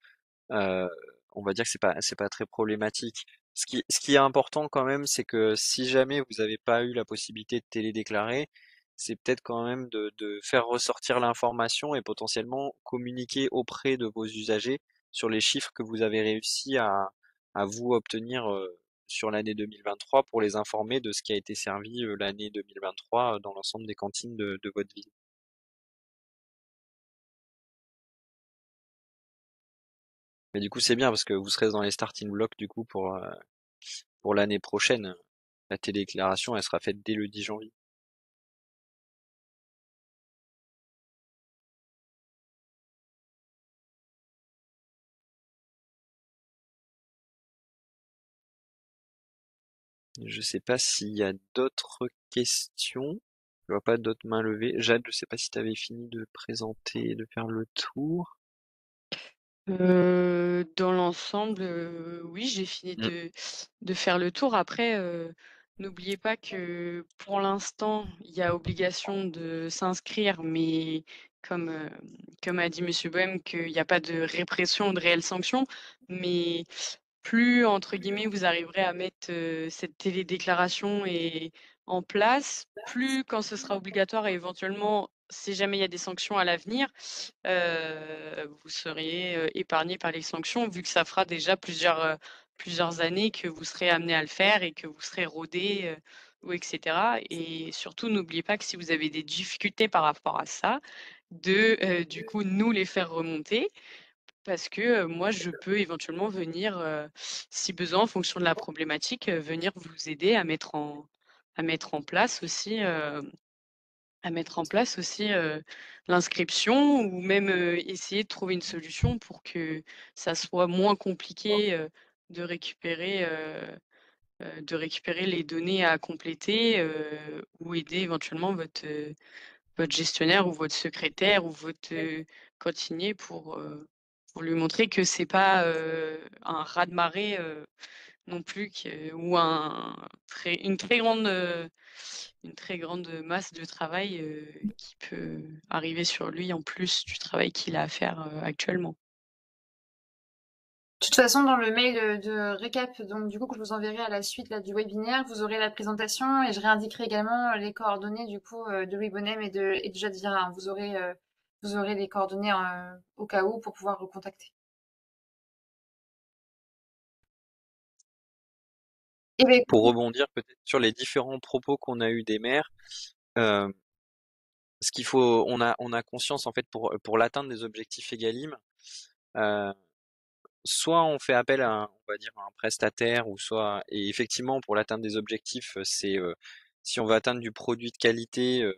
euh, on va dire que c'est pas très problématique. Ce qui est important quand même, c'est que si jamais vous n'avez pas eu la possibilité de télédéclarer, c'est peut-être quand même de faire ressortir l'information et potentiellement communiquer auprès de vos usagers sur les chiffres que vous avez réussi à vous obtenir sur l'année 2023 pour les informer de ce qui a été servi l'année 2023 dans l'ensemble des cantines de votre ville. Mais du coup, c'est bien parce que vous serez dans les starting blocks du coup pour l'année prochaine. La télédéclaration, elle sera faite dès le 10 janvier. Je sais pas s'il y a d'autres questions. Je vois pas d'autres mains levées. Jade, je sais pas si tu avais fini de présenter et de faire le tour. Dans l'ensemble, oui, j'ai fini Mm. de faire le tour. Après, n'oubliez pas que pour l'instant, il y a obligation de s'inscrire, mais comme a dit Monsieur Bohème, qu'il n'y a pas de répression, de réelle sanction. Mais plus, entre guillemets, vous arriverez à mettre cette télédéclaration en place, plus quand ce sera obligatoire et éventuellement, si jamais il y a des sanctions à l'avenir, vous seriez épargné par les sanctions, vu que ça fera déjà plusieurs années que vous serez amené à le faire et que vous serez rodé ou etc. Et surtout, n'oubliez pas que si vous avez des difficultés par rapport à ça, de du coup nous les faire remonter parce que moi je peux éventuellement venir, si besoin en fonction de la problématique, venir vous aider à mettre en place aussi, l'inscription ou même essayer de trouver une solution pour que ça soit moins compliqué de récupérer les données à compléter ou aider éventuellement votre gestionnaire ou votre secrétaire ou votre cantinier pour lui montrer que c'est pas un raz-de-marée non plus ou une très grande masse de travail qui peut arriver sur lui en plus du travail qu'il a à faire actuellement. De toute façon, dans le mail de récap, donc du coup que je vous enverrai à la suite là, du webinaire, vous aurez la présentation et je réindiquerai également les coordonnées du coup de Louis Bonnem et de Jadvira, hein. Vous aurez les coordonnées au cas où pour pouvoir recontacter. Et ben, Pour rebondir peut-être sur les différents propos qu'on a eu des maires, ce qu'il faut, on a conscience en fait pour l'atteinte des objectifs Egalim, soit on fait appel à on va dire un prestataire ou soit et effectivement pour l'atteinte des objectifs c'est si on veut atteindre du produit de qualité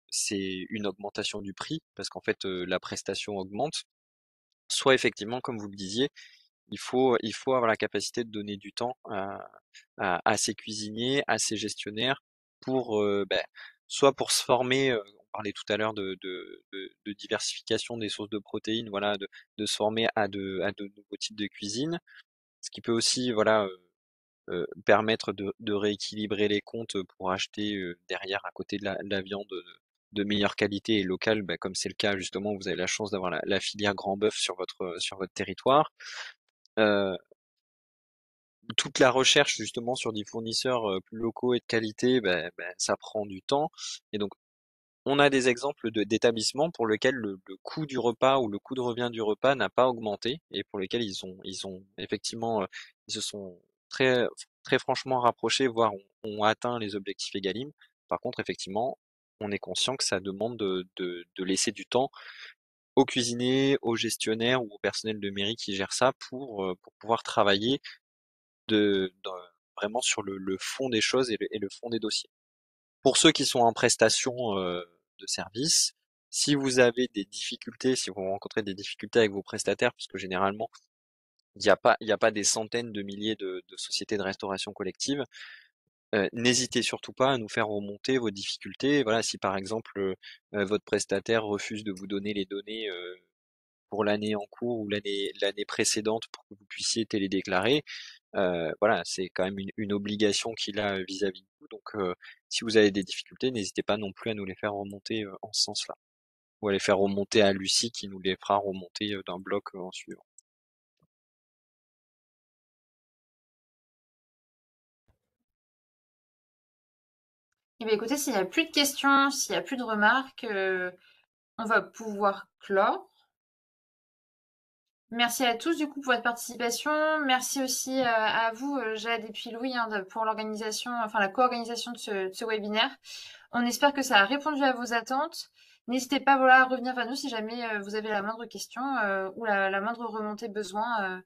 c'est une augmentation du prix parce qu'en fait la prestation augmente. Soit effectivement comme vous le disiez il faut avoir la capacité de donner du temps à ces cuisiniers, à ces gestionnaires pour soit pour se former, on parlait tout à l'heure de diversification des sources de protéines, voilà, de se former à de nouveaux types de cuisine, ce qui peut aussi voilà permettre de rééquilibrer les comptes pour acheter derrière à côté de la viande de meilleure qualité et locale, comme c'est le cas justement, vous avez la chance d'avoir la filière grand bœuf sur votre territoire. Euh, Toute la recherche justement sur des fournisseurs plus locaux et de qualité, ça prend du temps. Et donc, on a des exemples d'établissements pour lesquels le coût du repas ou le coût de revient du repas n'a pas augmenté et pour lesquels ils ont effectivement, ils se sont très franchement rapprochés, voire ont atteint les objectifs Egalim. Par contre, effectivement, on est conscient que ça demande de laisser du temps aux cuisiniers, aux gestionnaires ou au personnel de mairie qui gère ça pour pouvoir travailler vraiment sur le fond des choses et le fond des dossiers. Pour ceux qui sont en prestation de service, si vous avez des difficultés, si vous rencontrez des difficultés avec vos prestataires, parce que généralement il n'y a pas des centaines de milliers de sociétés de restauration collective, n'hésitez surtout pas à nous faire remonter vos difficultés. Voilà, si par exemple votre prestataire refuse de vous donner les données pour l'année en cours ou l'année précédente pour que vous puissiez télédéclarer. Voilà, c'est quand même une obligation qu'il a vis-à-vis de vous. Donc, si vous avez des difficultés, n'hésitez pas non plus à nous les faire remonter en ce sens-là, ou à les faire remonter à Lucie qui nous les fera remonter d'un bloc en suivant. eh bien, écoutez, s'il n'y a plus de questions, s'il n'y a plus de remarques, on va pouvoir clore. Merci à tous du coup pour votre participation. Merci aussi à vous, Jade et puis Louis, hein, pour l'organisation, enfin la co-organisation de ce webinaire. On espère que ça a répondu à vos attentes. N'hésitez pas voilà, à revenir vers nous si jamais vous avez la moindre question ou la moindre remontée besoin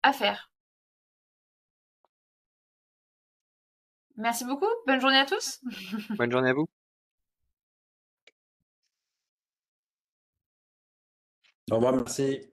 à faire. Merci beaucoup. Bonne journée à tous. Bonne journée à vous. Au revoir, merci.